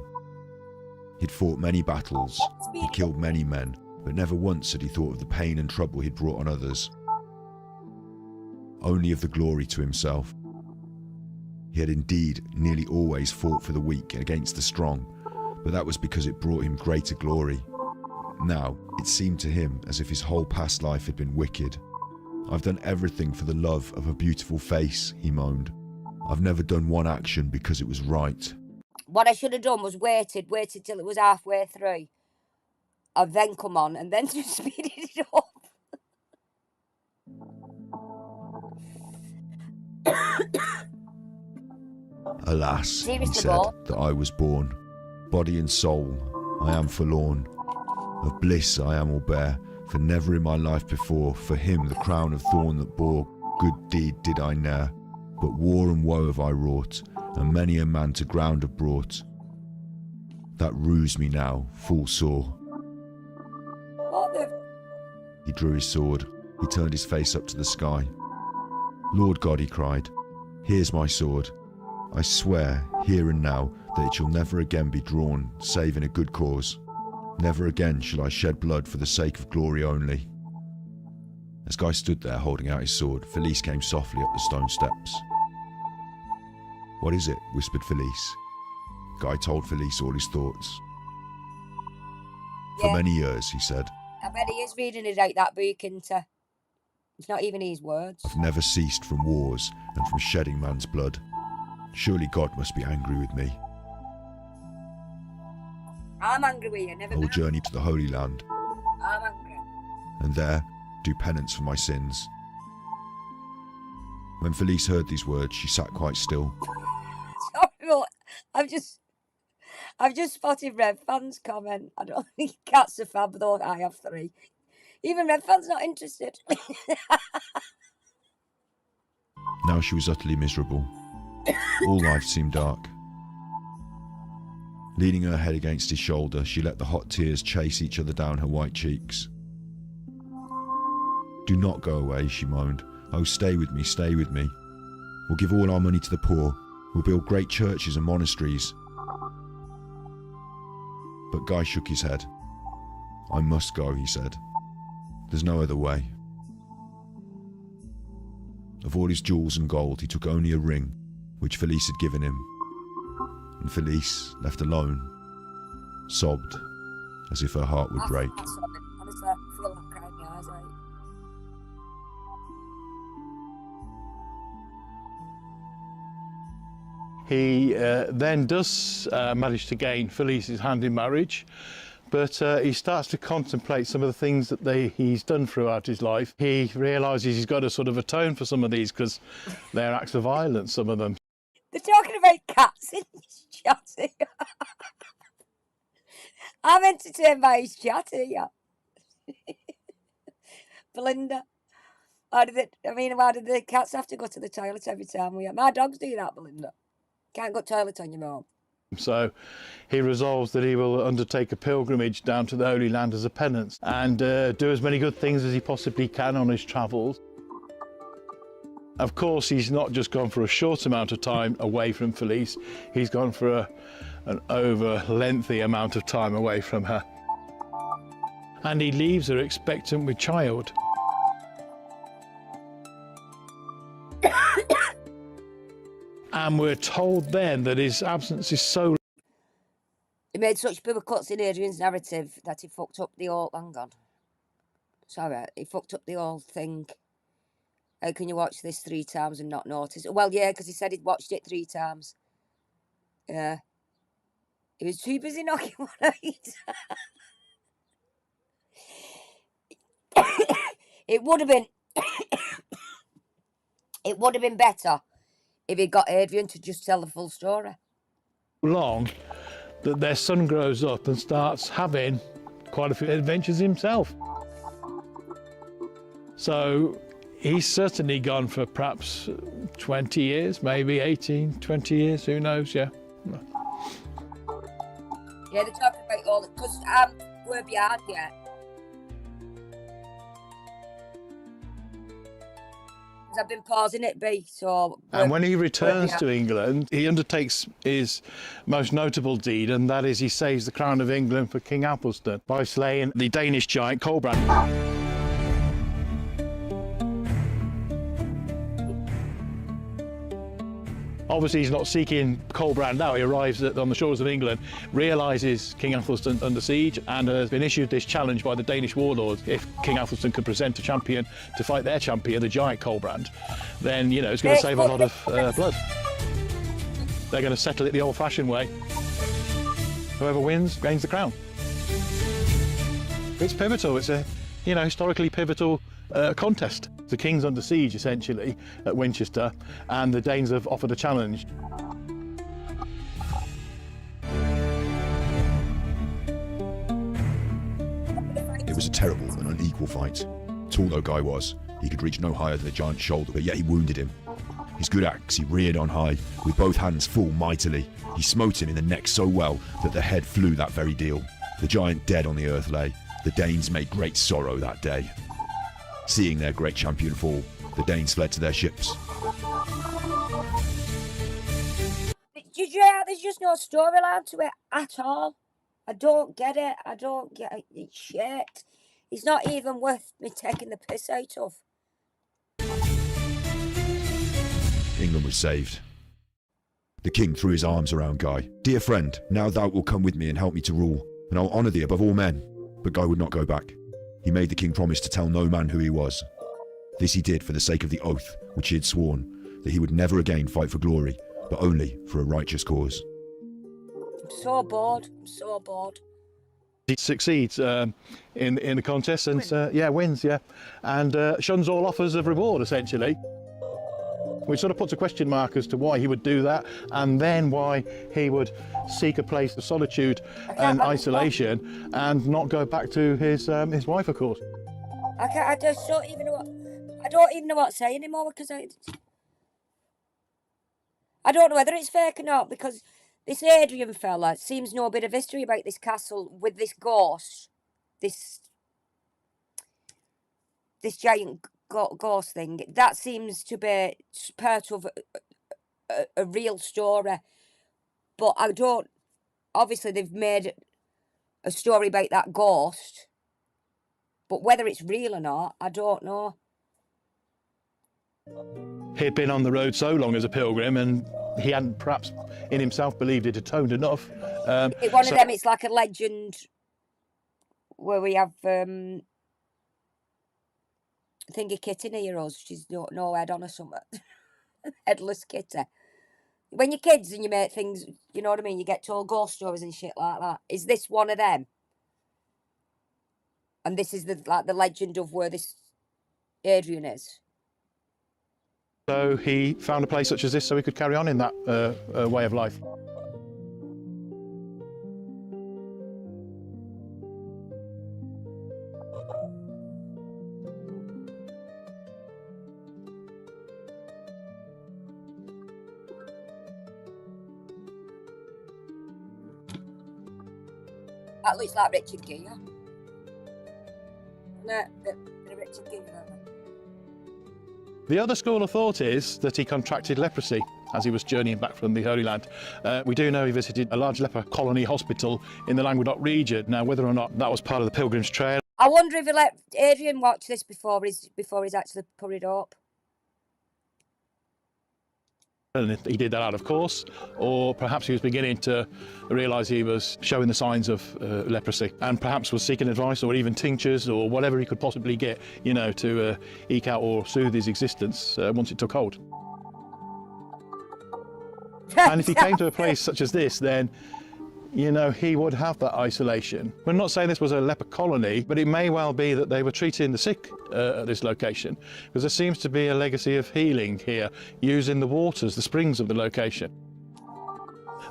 He'd fought many battles, he'd killed many men, but never once had he thought of the pain and trouble he'd brought on others. Only of the glory to himself. He had indeed nearly always fought for the weak against the strong, but that was because it brought him greater glory. Now, it seemed to him as if his whole past life had been wicked. I've done everything for the love of a beautiful face, he moaned. I've never done one action because it was right. What I should have done was waited till it was halfway through. And then come on, and then just speeded it up. Alas, Seriously, he said, Bob? that I was born. Body and soul, I am forlorn. Of bliss I am all bare, For never in my life before, for him the crown of thorn that bore, good deed did I ne'er, but war and woe have I wrought, and many a man to ground have brought. That ruse me now, full sore. What the? He drew his sword, he turned his face up to the sky. Lord God, he cried, here's my sword. I swear, here and now, that it shall never again be drawn, save in a good cause. Never again shall I shed blood for the sake of glory only. As Guy stood there holding out his sword, Felice came softly up the stone steps. What is it? Whispered Felice. Guy told Felice all his thoughts. For Yeah. many years, he said, I bet he is reading it out that book into. It's not even his words. I've never ceased from wars and from shedding man's blood. Surely God must be angry with me. I'm angry with you, never I will mind. journey to the Holy Land, I'm angry. and there do penance for my sins. When Felice heard these words, she sat quite still. Sorry, but I've just spotted Red Fan's comment. I don't think Cat's a fan, though I have 3. Even Red Fan's not interested. Now she was utterly miserable. All life seemed dark. Leaning her head against his shoulder, she let the hot tears chase each other down her white cheeks. Do not go away, she moaned. Oh, stay with me, stay with me. We'll give all our money to the poor. We'll build great churches and monasteries. But Guy shook his head. I must go, he said. There's no other way. Of all his jewels and gold, he took only a ring, which Felice had given him. And Felice, left alone, sobbed as if her heart would break. Honestly, I feel like crying my eyes out. He then does manage to gain Felice's hand in marriage, but he starts to contemplate some of the things that he's done throughout his life. He realises he's got to sort of atone for some of these because they're acts of violence, some of them. They're talking about cats in his chat here. I'm entertained by his chat here. Belinda. Why did the cats have to go to the toilet every time we... My dogs do that, Belinda. Can't go to the toilet on your own. So he resolves that he will undertake a pilgrimage down to the Holy Land as a penance and do as many good things as he possibly can on his travels. Of course, he's not just gone for a short amount of time away from Felice, he's gone for an over lengthy amount of time away from her. And he leaves her expectant with child. And we're told then that his absence is so... He made such big cuts in Adrian's narrative that he fucked up the whole... Hang on. Sorry, he fucked up the whole thing. How can you watch this 3 times and not notice? Well, yeah, because he said he'd watched it 3 times. Yeah. He was too busy knocking one out. It would have been... it would have been better if he got Adrian to just tell the full story. long that their son grows up and starts having quite a few adventures himself. So he's certainly gone for perhaps 20 years, maybe 18, 20 years, who knows, yeah. Yeah, they're talking about all... Because we're behind yet. I've been pausing it, B, so... And when he returns to England, he undertakes his most notable deed, and that is he saves the crown of England for King Athelstan by slaying the Danish giant Colbrand. Obviously, he's not seeking Colbrand out. He arrives on the shores of England, realises King Athelstan under siege, and has been issued this challenge by the Danish warlords. If King Athelstan could present a champion to fight their champion, the giant Colbrand, then, you know, it's going to save a lot of blood. They're going to settle it the old-fashioned way. Whoever wins gains the crown. It's pivotal. It's a, you know, historically pivotal contest. The king's under siege, essentially, at Winchester, and the Danes have offered a challenge. It was a terrible and unequal fight. Tall though Guy was, he could reach no higher than the giant's shoulder, but yet he wounded him. His good axe he reared on high, with both hands full mightily. He smote him in the neck so well that the head flew that very deal. The giant dead on the earth lay. The Danes made great sorrow that day. Seeing their great champion fall, the Danes fled to their ships. There's just no storyline to it at all. I don't get it. I don't get it. It's shit. It's not even worth me taking the piss out of. England was saved. The king threw his arms around Guy. "Dear friend, now thou wilt come with me and help me to rule, and I'll honour thee above all men." But Guy would not go back. He made the king promise to tell no man who he was. This he did for the sake of the oath which he had sworn, that he would never again fight for glory, but only for a righteous cause. I'm so bored. I'm so bored. He succeeds in the contest and wins, and shuns all offers of reward essentially. Which sort of puts a question mark as to why he would do that, and then why he would seek a place of solitude and isolation and not go back to his wife, of course. I just don't even know what. I don't even know what to say anymore because I don't know whether it's fake or not, because this Adrian fella seems to know a bit of history about this castle with this ghost, this giant ghost thing. That seems to be part of a real story, but I don't. Obviously, they've made a story about that ghost, but whether it's real or not, I don't know. He'd been on the road so long as a pilgrim, and he hadn't perhaps in himself believed it atoned enough. One of them, it's like a legend where we have thingy kitty near us. She's no head on or something. Headless kitty. When you're kids and you make things, you know what I mean, you get told ghost stories and shit like that. Is this one of them? And this is the legend of where this Adrian is. So he found a place such as this so he could carry on in that way of life. That looks like Richard Gere. No, the Richard Gere. The other school of thought is that he contracted leprosy as he was journeying back from the Holy Land. We do know he visited a large leper colony hospital in the Languedoc region. Now, whether or not that was part of the Pilgrim's Trail. I wonder if he let Adrian watch this before he's actually put it up. And he did that out of course, or perhaps he was beginning to realise he was showing the signs of leprosy, and perhaps was seeking advice or even tinctures or whatever he could possibly get, you know, to eke out or soothe his existence once it took hold. And if he came to a place such as this, then, you know, he would have that isolation. We're not saying this was a leper colony, but it may well be that they were treating the sick at this location, because there seems to be a legacy of healing here, using the waters, the springs of the location.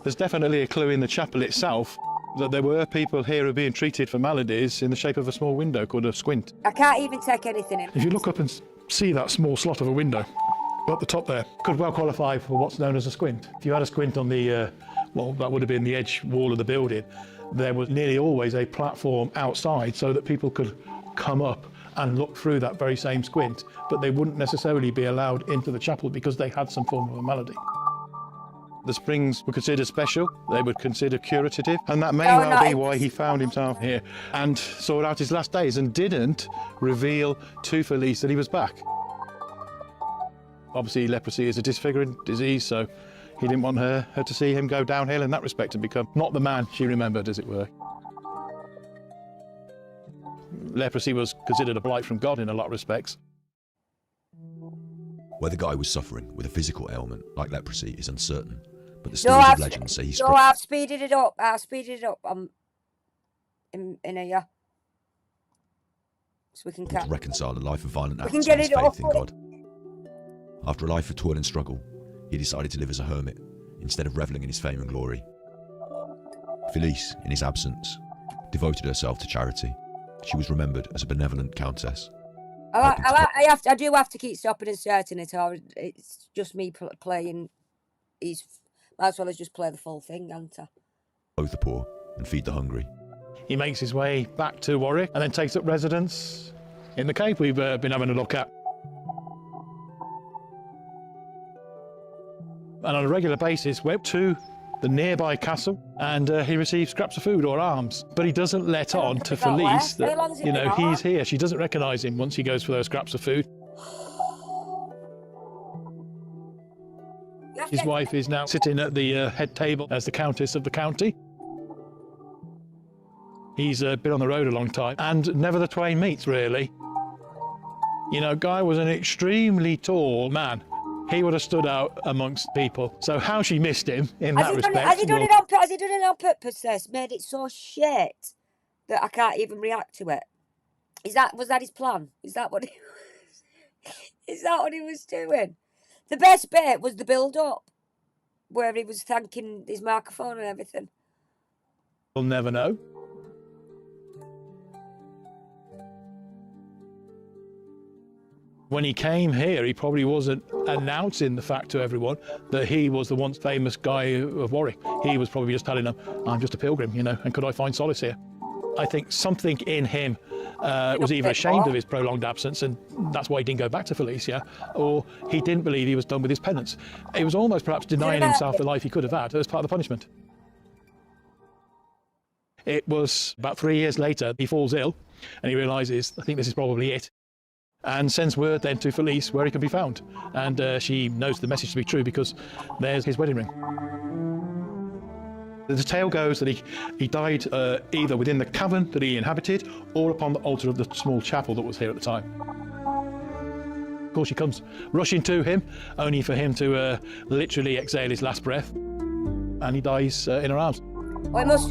There's definitely a clue in the chapel itself that there were people here who were being treated for maladies in the shape of a small window called a squint. I can't even take anything in. If you look up and see that small slot of a window at the top there, could well qualify for what's known as a squint. If you had a squint on the well, that would have been the edge wall of the building. There was nearly always a platform outside so that people could come up and look through that very same squint, but they wouldn't necessarily be allowed into the chapel because they had some form of a malady. The springs were considered special, they were considered curative, and that may well be why he found himself here and sought out his last days and didn't reveal to Felice that he was back. Obviously, leprosy is a disfiguring disease, so he didn't want her to see him go downhill in that respect and become not the man she remembered, as it were. Leprosy was considered a blight from God in a lot of respects. Whether Guy was suffering with a physical ailment like leprosy is uncertain, but the stories of legend say he struck... No, I've speeded it up. I'm in here. So we can to reconcile a life of violent acts can with get his it faith in off. God. After a life of toil and struggle, he decided to live as a hermit instead of revelling in his fame and glory. Felice, in his absence, devoted herself to charity. She was remembered as a benevolent countess. I do have to keep stopping and starting it, or it's just me playing. Might as well as just play the full thing, can't I? Clothe the poor and feed the hungry. He makes his way back to Warwick and then takes up residence in the cave we've been having a look at. And on a regular basis went to the nearby castle and he receives scraps of food or alms. But he doesn't let on to Felice that, you know, he's here. She doesn't recognise him once he goes for those scraps of food. His wife is now sitting at the head table as the Countess of the county. He's been on the road a long time and never the twain meets, really. You know, Guy was an extremely tall man. He would have stood out amongst people. So how she missed him in that respect... Has he done it on purpose, this? Made it so shit that I can't even react to it? Was that his plan? Is that what he was doing? The best bit was the build-up, where he was thanking his microphone and everything. We'll never know. When he came here, he probably wasn't announcing the fact to everyone that he was the once famous Guy of Warwick. He was probably just telling them, I'm just a pilgrim, you know, and could I find solace here? I think something in him was either ashamed of his prolonged absence, and that's why he didn't go back to Felicia, or he didn't believe he was done with his penance. It was almost perhaps denying himself the life he could have had as part of the punishment. It was about 3 years later, he falls ill, and he realises, I think this is probably it, and sends word then to Felice where he can be found. And she knows the message to be true because there's his wedding ring. The tale goes that he died either within the cavern that he inhabited or upon the altar of the small chapel that was here at the time. Of course, she comes rushing to him, only for him to literally exhale his last breath, and he dies in her arms. Well, it must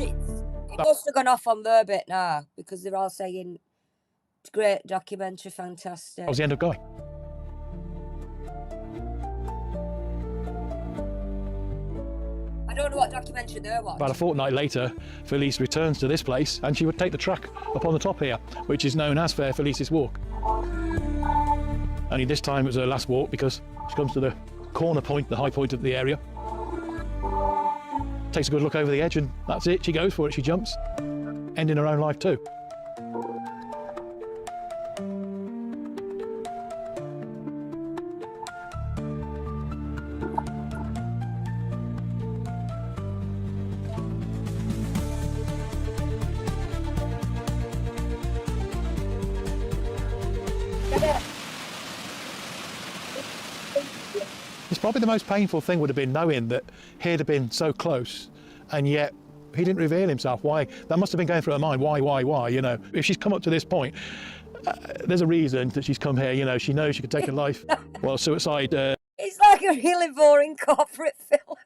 have gone off on their bit now, because they're all saying, it's great documentary, fantastic. That was the end of Guy. I don't know what documentary they watched. About a fortnight later, Felice returns to this place and she would take the track up on the top here, which is known as Fair Felice's Walk. Only this time it was her last walk because she comes to the corner point, the high point of the area. Takes a good look over the edge and that's it, she goes for it, she jumps, ending her own life too. It's probably the most painful thing would have been knowing that he'd have been so close and yet he didn't reveal himself. Why? That must have been going through her mind. Why, you know? If she's come up to this point, there's a reason that she's come here, you know, she knows she could take her life. Well, suicide... It's like a really boring corporate film.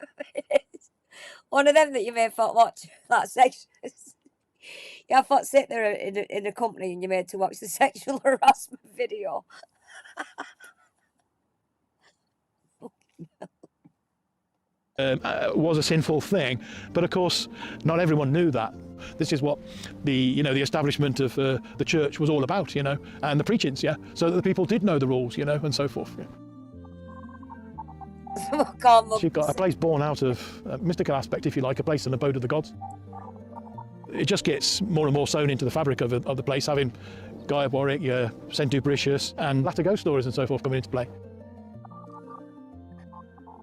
One of them that you may have thought, watch that section. Yeah, I thought sit there in a company and you're made to watch the sexual harassment video. Was a sinful thing, but of course not everyone knew that. This is what the establishment of the church was all about, you know, and the preachings, yeah, so that the people did know the rules, you know, and so forth. Yeah. She got a place born out of a mystical aspect, if you like, a place an abode of the gods. It just gets more and more sewn into the fabric of the place, having Guy of Warwick, St. Dubricius, and latter ghost stories and so forth coming into play.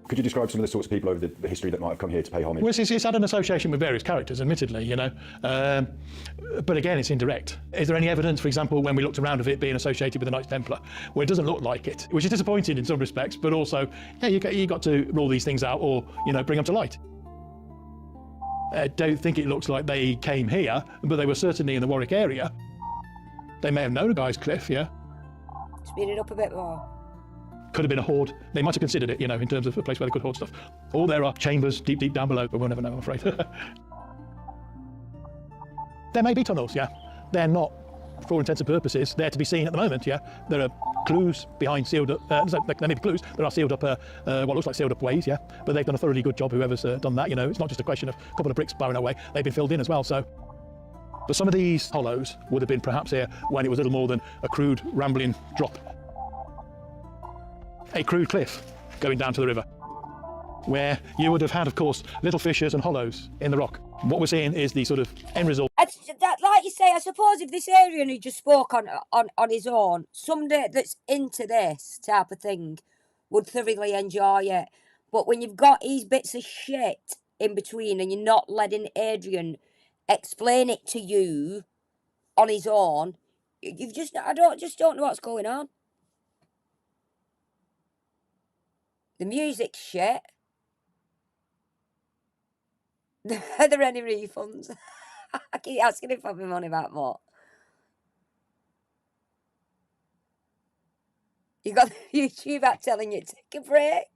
Could you describe some of the sorts of people over the history that might have come here to pay homage? Well, it's had an association with various characters, admittedly, you know, but again, it's indirect. Is there any evidence, for example, when we looked around of it being associated with the Knights Templar? Well, it doesn't look like it, which is disappointing in some respects, but also, yeah, you got to rule these things out or, you know, bring them to light. I don't think it looks like they came here, but they were certainly in the Warwick area. They may have known a Guy's Cliff, yeah. Speed it up a bit more. Could have been a hoard. They might have considered it, you know, in terms of a place where they could hoard stuff. Or there are chambers deep, deep down below, but we'll never know, I'm afraid. There may be tunnels, yeah. They're not, for all intents and purposes, there to be seen at the moment, yeah. There are clues behind sealed up, there may be clues, there are sealed up, what looks like sealed up ways, yeah. But they've done a thoroughly good job, whoever's done that, you know. It's not just a question of a couple of bricks blowing away, they've been filled in as well, so. But some of these hollows would have been perhaps here when it was little more than a crude rambling drop. A crude cliff going down to the river, where you would have had, of course, little fissures and hollows in the rock. What we're seeing is the sort of end result. Like you say, I suppose if this area he just spoke on his own, somebody that's into this type of thing would thoroughly enjoy it. But when you've got these bits of shit in between and you're not letting Adrian explain it to you on his own, I don't know what's going on. The music's shit. Are there any refunds? I keep asking if I'm money back more. You got the YouTube app telling you to take a break.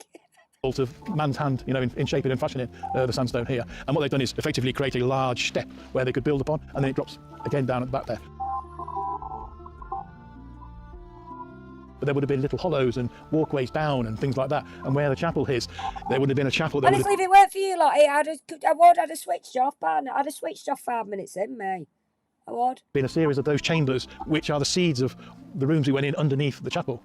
Of man's hand, in shaping and fashioning the sandstone here. And what they've done is effectively create a large step where they could build upon, and then it drops again down at the back there. But there would have been little hollows and walkways down and things like that. And where the chapel is, there would have been a chapel. Honestly, if it weren't for you, I would have switched off, man. I'd have switched off 5 minutes in, mate. I would. Been a series of those chambers, which are the seeds of the rooms we went in underneath the chapel.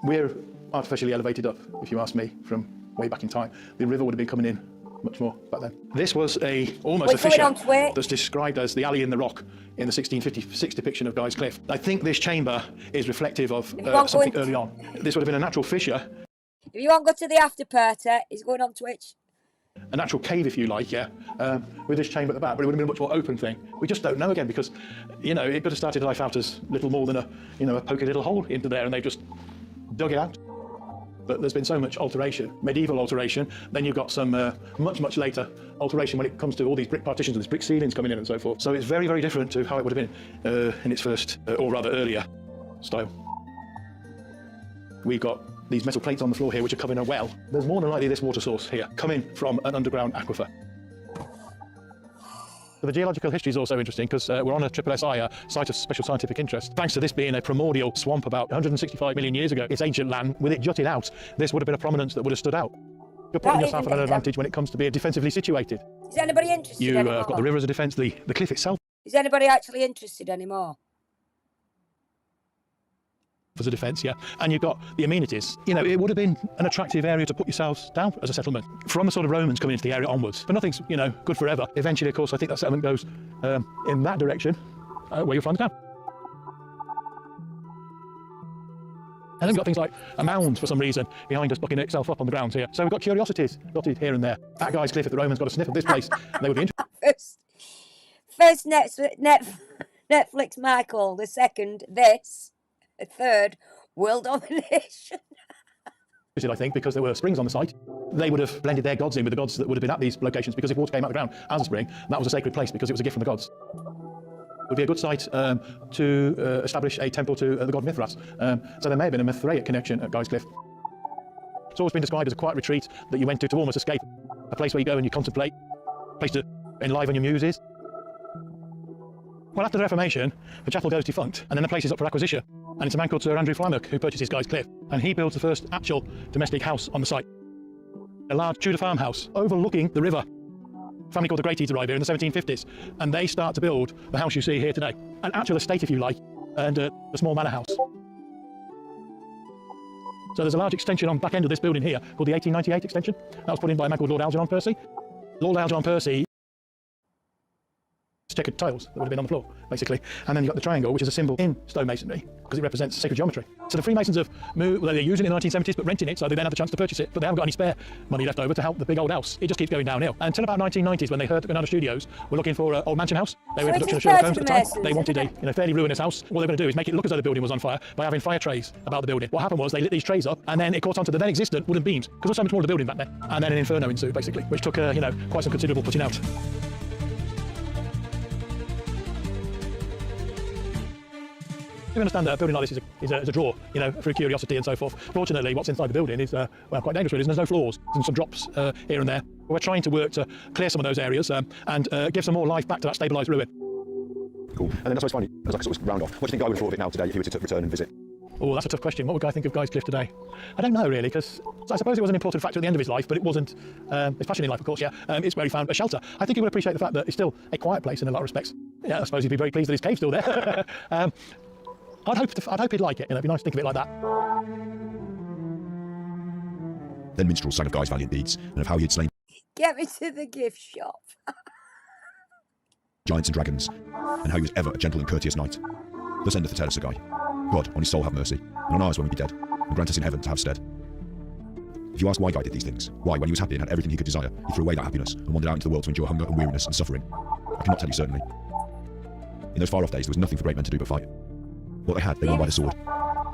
We're artificially elevated up, if you ask me, from way back in time. The river would have been coming in much more back then. This was almost a fissure that's described as the alley in the rock in the 1656 depiction of Guy's Cliff. I think this chamber is reflective of something early on. This would have been a natural fissure. If you want to go to the after party, he's going on Twitch. A natural cave, if you like, yeah, with this chamber at the back, but it would have been a much more open thing. We just don't know again because, it could have started life out as little more than a poky little hole into there, and they've just dug it out. But there's been so much alteration, medieval alteration, then you've got some much, much later alteration when it comes to all these brick partitions and these brick ceilings coming in and so forth. So it's very, very different to how it would have been in its first, or rather earlier, style. We've got these metal plates on the floor here which are covering a well. There's more than likely this water source here, coming from an underground aquifer. The geological history is also interesting because we're on a SSSI, Site of Special Scientific Interest. Thanks to this being a primordial swamp about 165 million years ago, it's ancient land, with it jutted out, this would have been a prominence that would have stood out. You're putting yourself at an advantage when it comes to being defensively situated. Is anybody interested anymore? You've got the river as a defence, the cliff itself. Is anybody actually interested anymore? As a defence, yeah. And you've got the amenities. It would have been an attractive area to put yourselves down as a settlement. From the sort of Romans coming into the area onwards. But nothing's, good forever. Eventually, of course, I think that settlement goes in that direction, where you'll find the town. And then we've got things like a mound, for some reason, behind us, bucking itself up on the ground here. So we've got curiosities dotted here and there. That Guy's Cliff, if the Romans got a sniff of this place, they would be interested. First Netflix Michael, the second this. A third, world domination. I think because there were springs on the site, they would have blended their gods in with the gods that would have been at these locations, because if water came out of the ground as a spring, that was a sacred place because it was a gift from the gods. It would be a good site to establish a temple to the god Mithras. So there may have been a Mithraic connection at Guy's Cliff. It's always been described as a quiet retreat that you went to almost escape, a place where you go and you contemplate, a place to enliven your muses. Well, after the Reformation, the chapel goes defunct, and then the place is up for acquisition. And it's a man called Sir Andrew Flymock who purchases Guy's Cliff, and he builds the first actual domestic house on the site. A large Tudor farmhouse overlooking the river. A family called the Greaties arrive here in the 1750s, and they start to build the house you see here today. An actual estate, if you like, and a small manor house. So there's a large extension on the back end of this building here called the 1898 extension. That was put in by a man called Lord Algernon Percy. Lord Algernon Percy checkered tiles that would have been on the floor, basically. And then you've got the triangle, which is a symbol in stonemasonry because it represents sacred geometry. So the Freemasons have moved, well, they're using it in the 1970s, but renting it, so they then have the chance to purchase it, but they haven't got any spare money left over to help the big old house. It just keeps going downhill. Until about 1990s, when they heard that Granada Studios were looking for an old mansion house. They were in production of Sherlock Holmes at the time. They wanted a fairly ruinous house. What they were going to do is make it look as though the building was on fire by having fire trays about the building. What happened was they lit these trays up, and then it caught onto the then existent wooden beams, because there was so much more of the building back then. And then an inferno ensued, basically, which took quite some considerable putting out. You understand that a building like this is a draw, through curiosity and so forth. Fortunately, what's inside the building is quite dangerous, really. There's no floors and some drops here and there. We're trying to work to clear some of those areas and give some more life back to that stabilised ruin. Cool. And then that's what's funny, as like a sort of round off. What do you think I would have thought of it now today if he were to return and visit? Oh, that's a tough question. What would Guy think of Guy's Cliff today? I don't know, really, because I suppose it was an important factor at the end of his life, but it wasn't his passion in life, of course, yeah. It's where he found a shelter. I think he would appreciate the fact that it's still a quiet place in a lot of respects. Yeah, I suppose he'd be very pleased that his cave's still there. I'd hope he'd like it. It'd be nice to think of it like that. Then minstrels sang of Guy's valiant deeds and of how he had slain Get me to the gift shop. giants and dragons, and how he was ever a gentle and courteous knight. Thus endeth the tale of Sir Guy. God, on his soul have mercy, and on ours when we be dead, and grant us in heaven to have stead. If you ask why Guy did these things, why, when he was happy and had everything he could desire, he threw away that happiness and wandered out into the world to endure hunger and weariness and suffering, I cannot tell you certainly. In those far-off days, there was nothing for great men to do but fight. What they had, they won by the sword,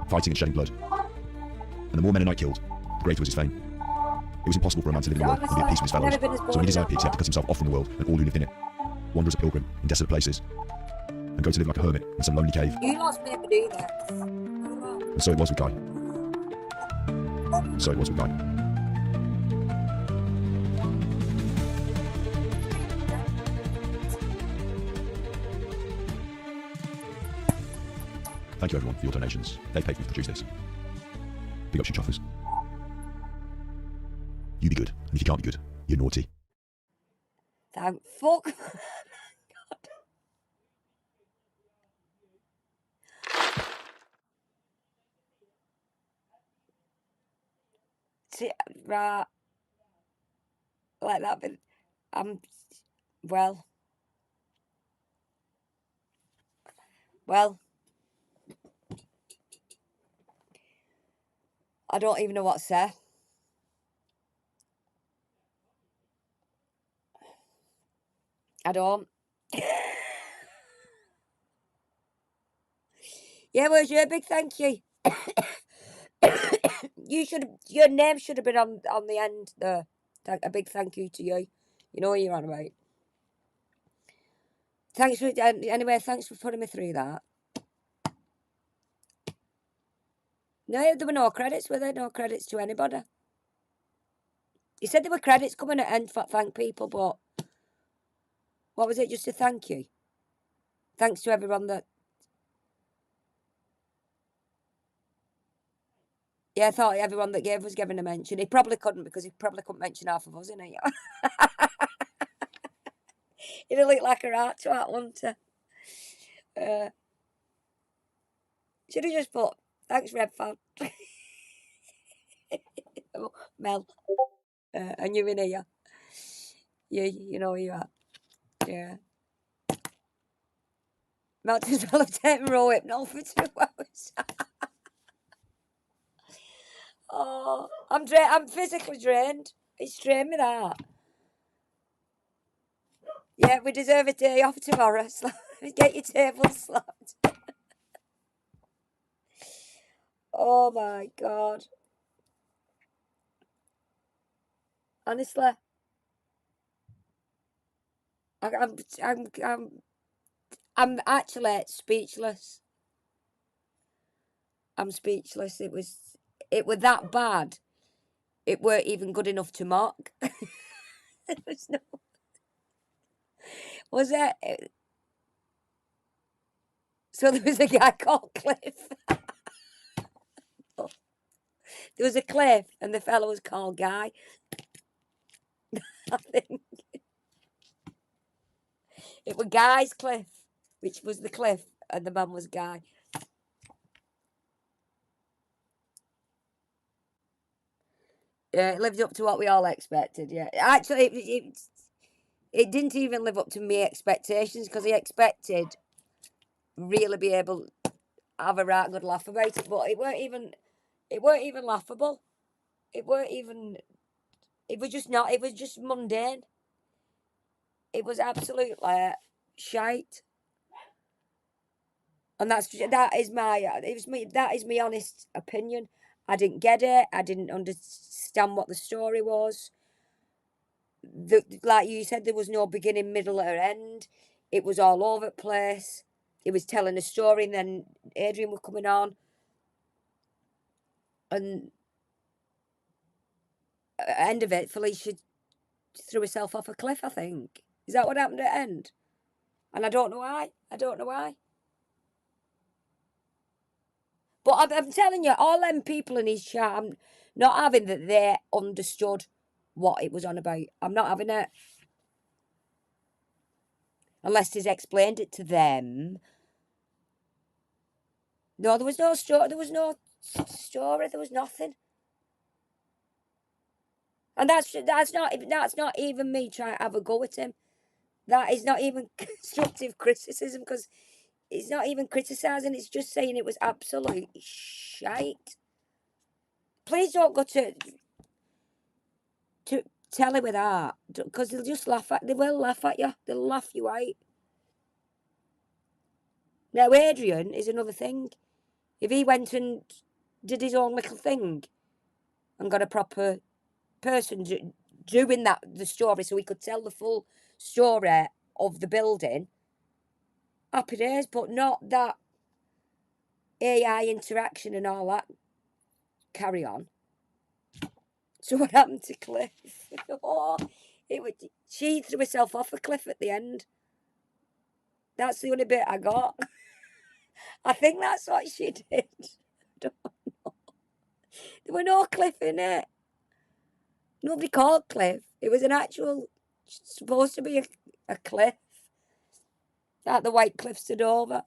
fighting and shedding blood. And the more men a knight killed, the greater was his fame. It was impossible for a man to live in the world and be at peace with his fellows, so when he desired peace, he had to cut himself off from the world and all who lived in it, wander as a pilgrim in desolate places, and go to live like a hermit in some lonely cave. You lost me to do that. And so it was with Guy. So it was with Guy. Thank you everyone for your donations. They paid for me to produce this. Big up you chuffers. You be good, and if you can't be good, you're naughty. Thank fuck. God. See, right. Like that, but well. I don't even know what to say. I don't. Yeah, where's your big thank you? Your name should have been on the end there. A big thank you to you. You know what you're on about. Thanks for anyway. Thanks for putting me through that. No, there were no credits, were there? No credits to anybody. He said there were credits coming at end for thank people, but what was it? Just a thank you. Thanks to everyone that. Yeah, I thought everyone that gave was given a mention. He probably couldn't because he probably couldn't mention half of us, innit? He'd look like a rat twat, wouldn't he? Should have just put, thanks, Red Fan. Mel. And you're in here. You know who you are. Yeah. Might as well have taken raw hypnol for 2 hours. Oh, I'm physically drained. It's drained me that. Yeah, we deserve a day off tomorrow. Get your table slapped. Oh my God. Honestly, I'm actually speechless. I'm speechless. It was that bad. It weren't even good enough to mock. There was no. Was it? So there was a guy called Cliff. There was a Cliff, and the fellow was called Guy. I think it was Guy's Cliff, which was the Cliff, and the man was Guy. Yeah, it lived up to what we all expected. Yeah, actually, it didn't even live up to me expectations because I expected really be able to have a right good laugh about it, but it weren't even laughable. It was just not. It was just mundane. It was absolutely shite. And that is my honest opinion. I didn't get it. I didn't understand what the story was. Like you said, there was no beginning, middle, or end. It was all over the place. It was telling a story, and then Adrian was coming on, and at the end of it, Felicia threw herself off a cliff. I think is that what happened at the end, and I don't know why. But But I'm telling you, all them people in his chat, I'm not having that they understood what it was on about. I'm not having it. Unless he's explained it to them. No, there was no story. There was no story. There was nothing. And that's not even me trying to have a go at him. That is not even constructive criticism because it's not even criticising. It's just saying it was absolute shite. Please don't go to tell him with that because they'll just laugh at. They will laugh at you. They'll laugh you out. Now Adrian is another thing. If he went and did his own little thing and got a proper person doing the story so he could tell the full story of the building, happy days, but not that AI interaction and all that carry on. So what happened to Cliff? Oh, she threw herself off a cliff at the end. That's the only bit I got. I think that's what she did. I don't know. There were no cliff in it. Nobody called Cliff. It was an actual, supposed to be a cliff. Like the White Cliffs of Dover.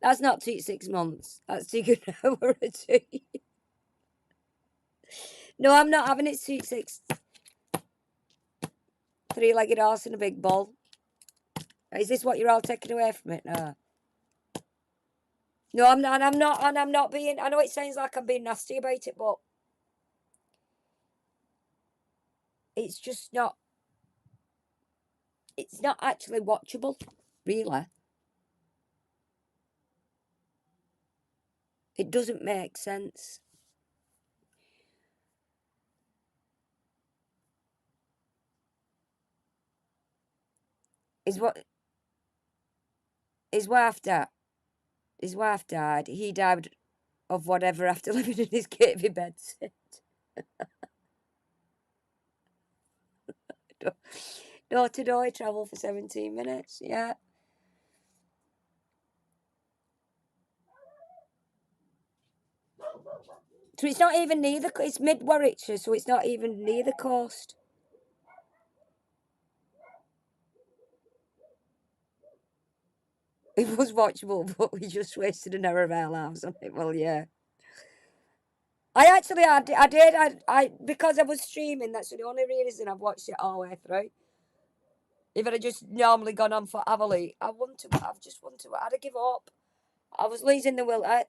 That's not 6 months. That's taken an hour or two. No, I'm not having it 6. Three-legged horse and a big ball. Is this what you're all taking away from it? No. No, I'm not. And I'm not being. I know it sounds like I'm being nasty about it, but it's just not. It's not actually watchable, really. It doesn't make sense. His wife died. His wife died. He died of whatever after living in his cavey bedsit. Door to door, he travelled for 17 minutes. Yeah. So it's not even near it's mid Warwickshire, so it's not even near the coast. It was watchable, but we just wasted an hour of our lives on it. Well, yeah. I because I was streaming, that's the only reason I've watched it all the way through. If it had just normally gone on for hourly, I'd have give up. I was losing the will. I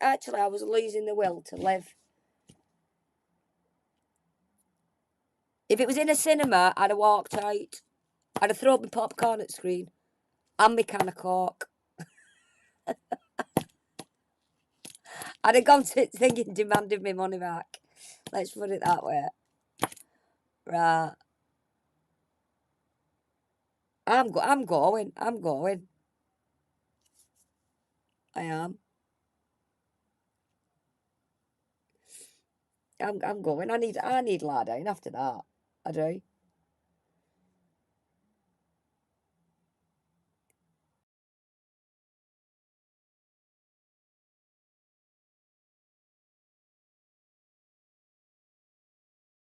was losing the will to live. If it was in a cinema, I'd have walked out. I'd have thrown my popcorn at screen and my can of Coke. I'd have gone to it thinking, demanding my money back. Let's put it that way. Right. I'm going. I am. I'm going. I need lie down after that. I do.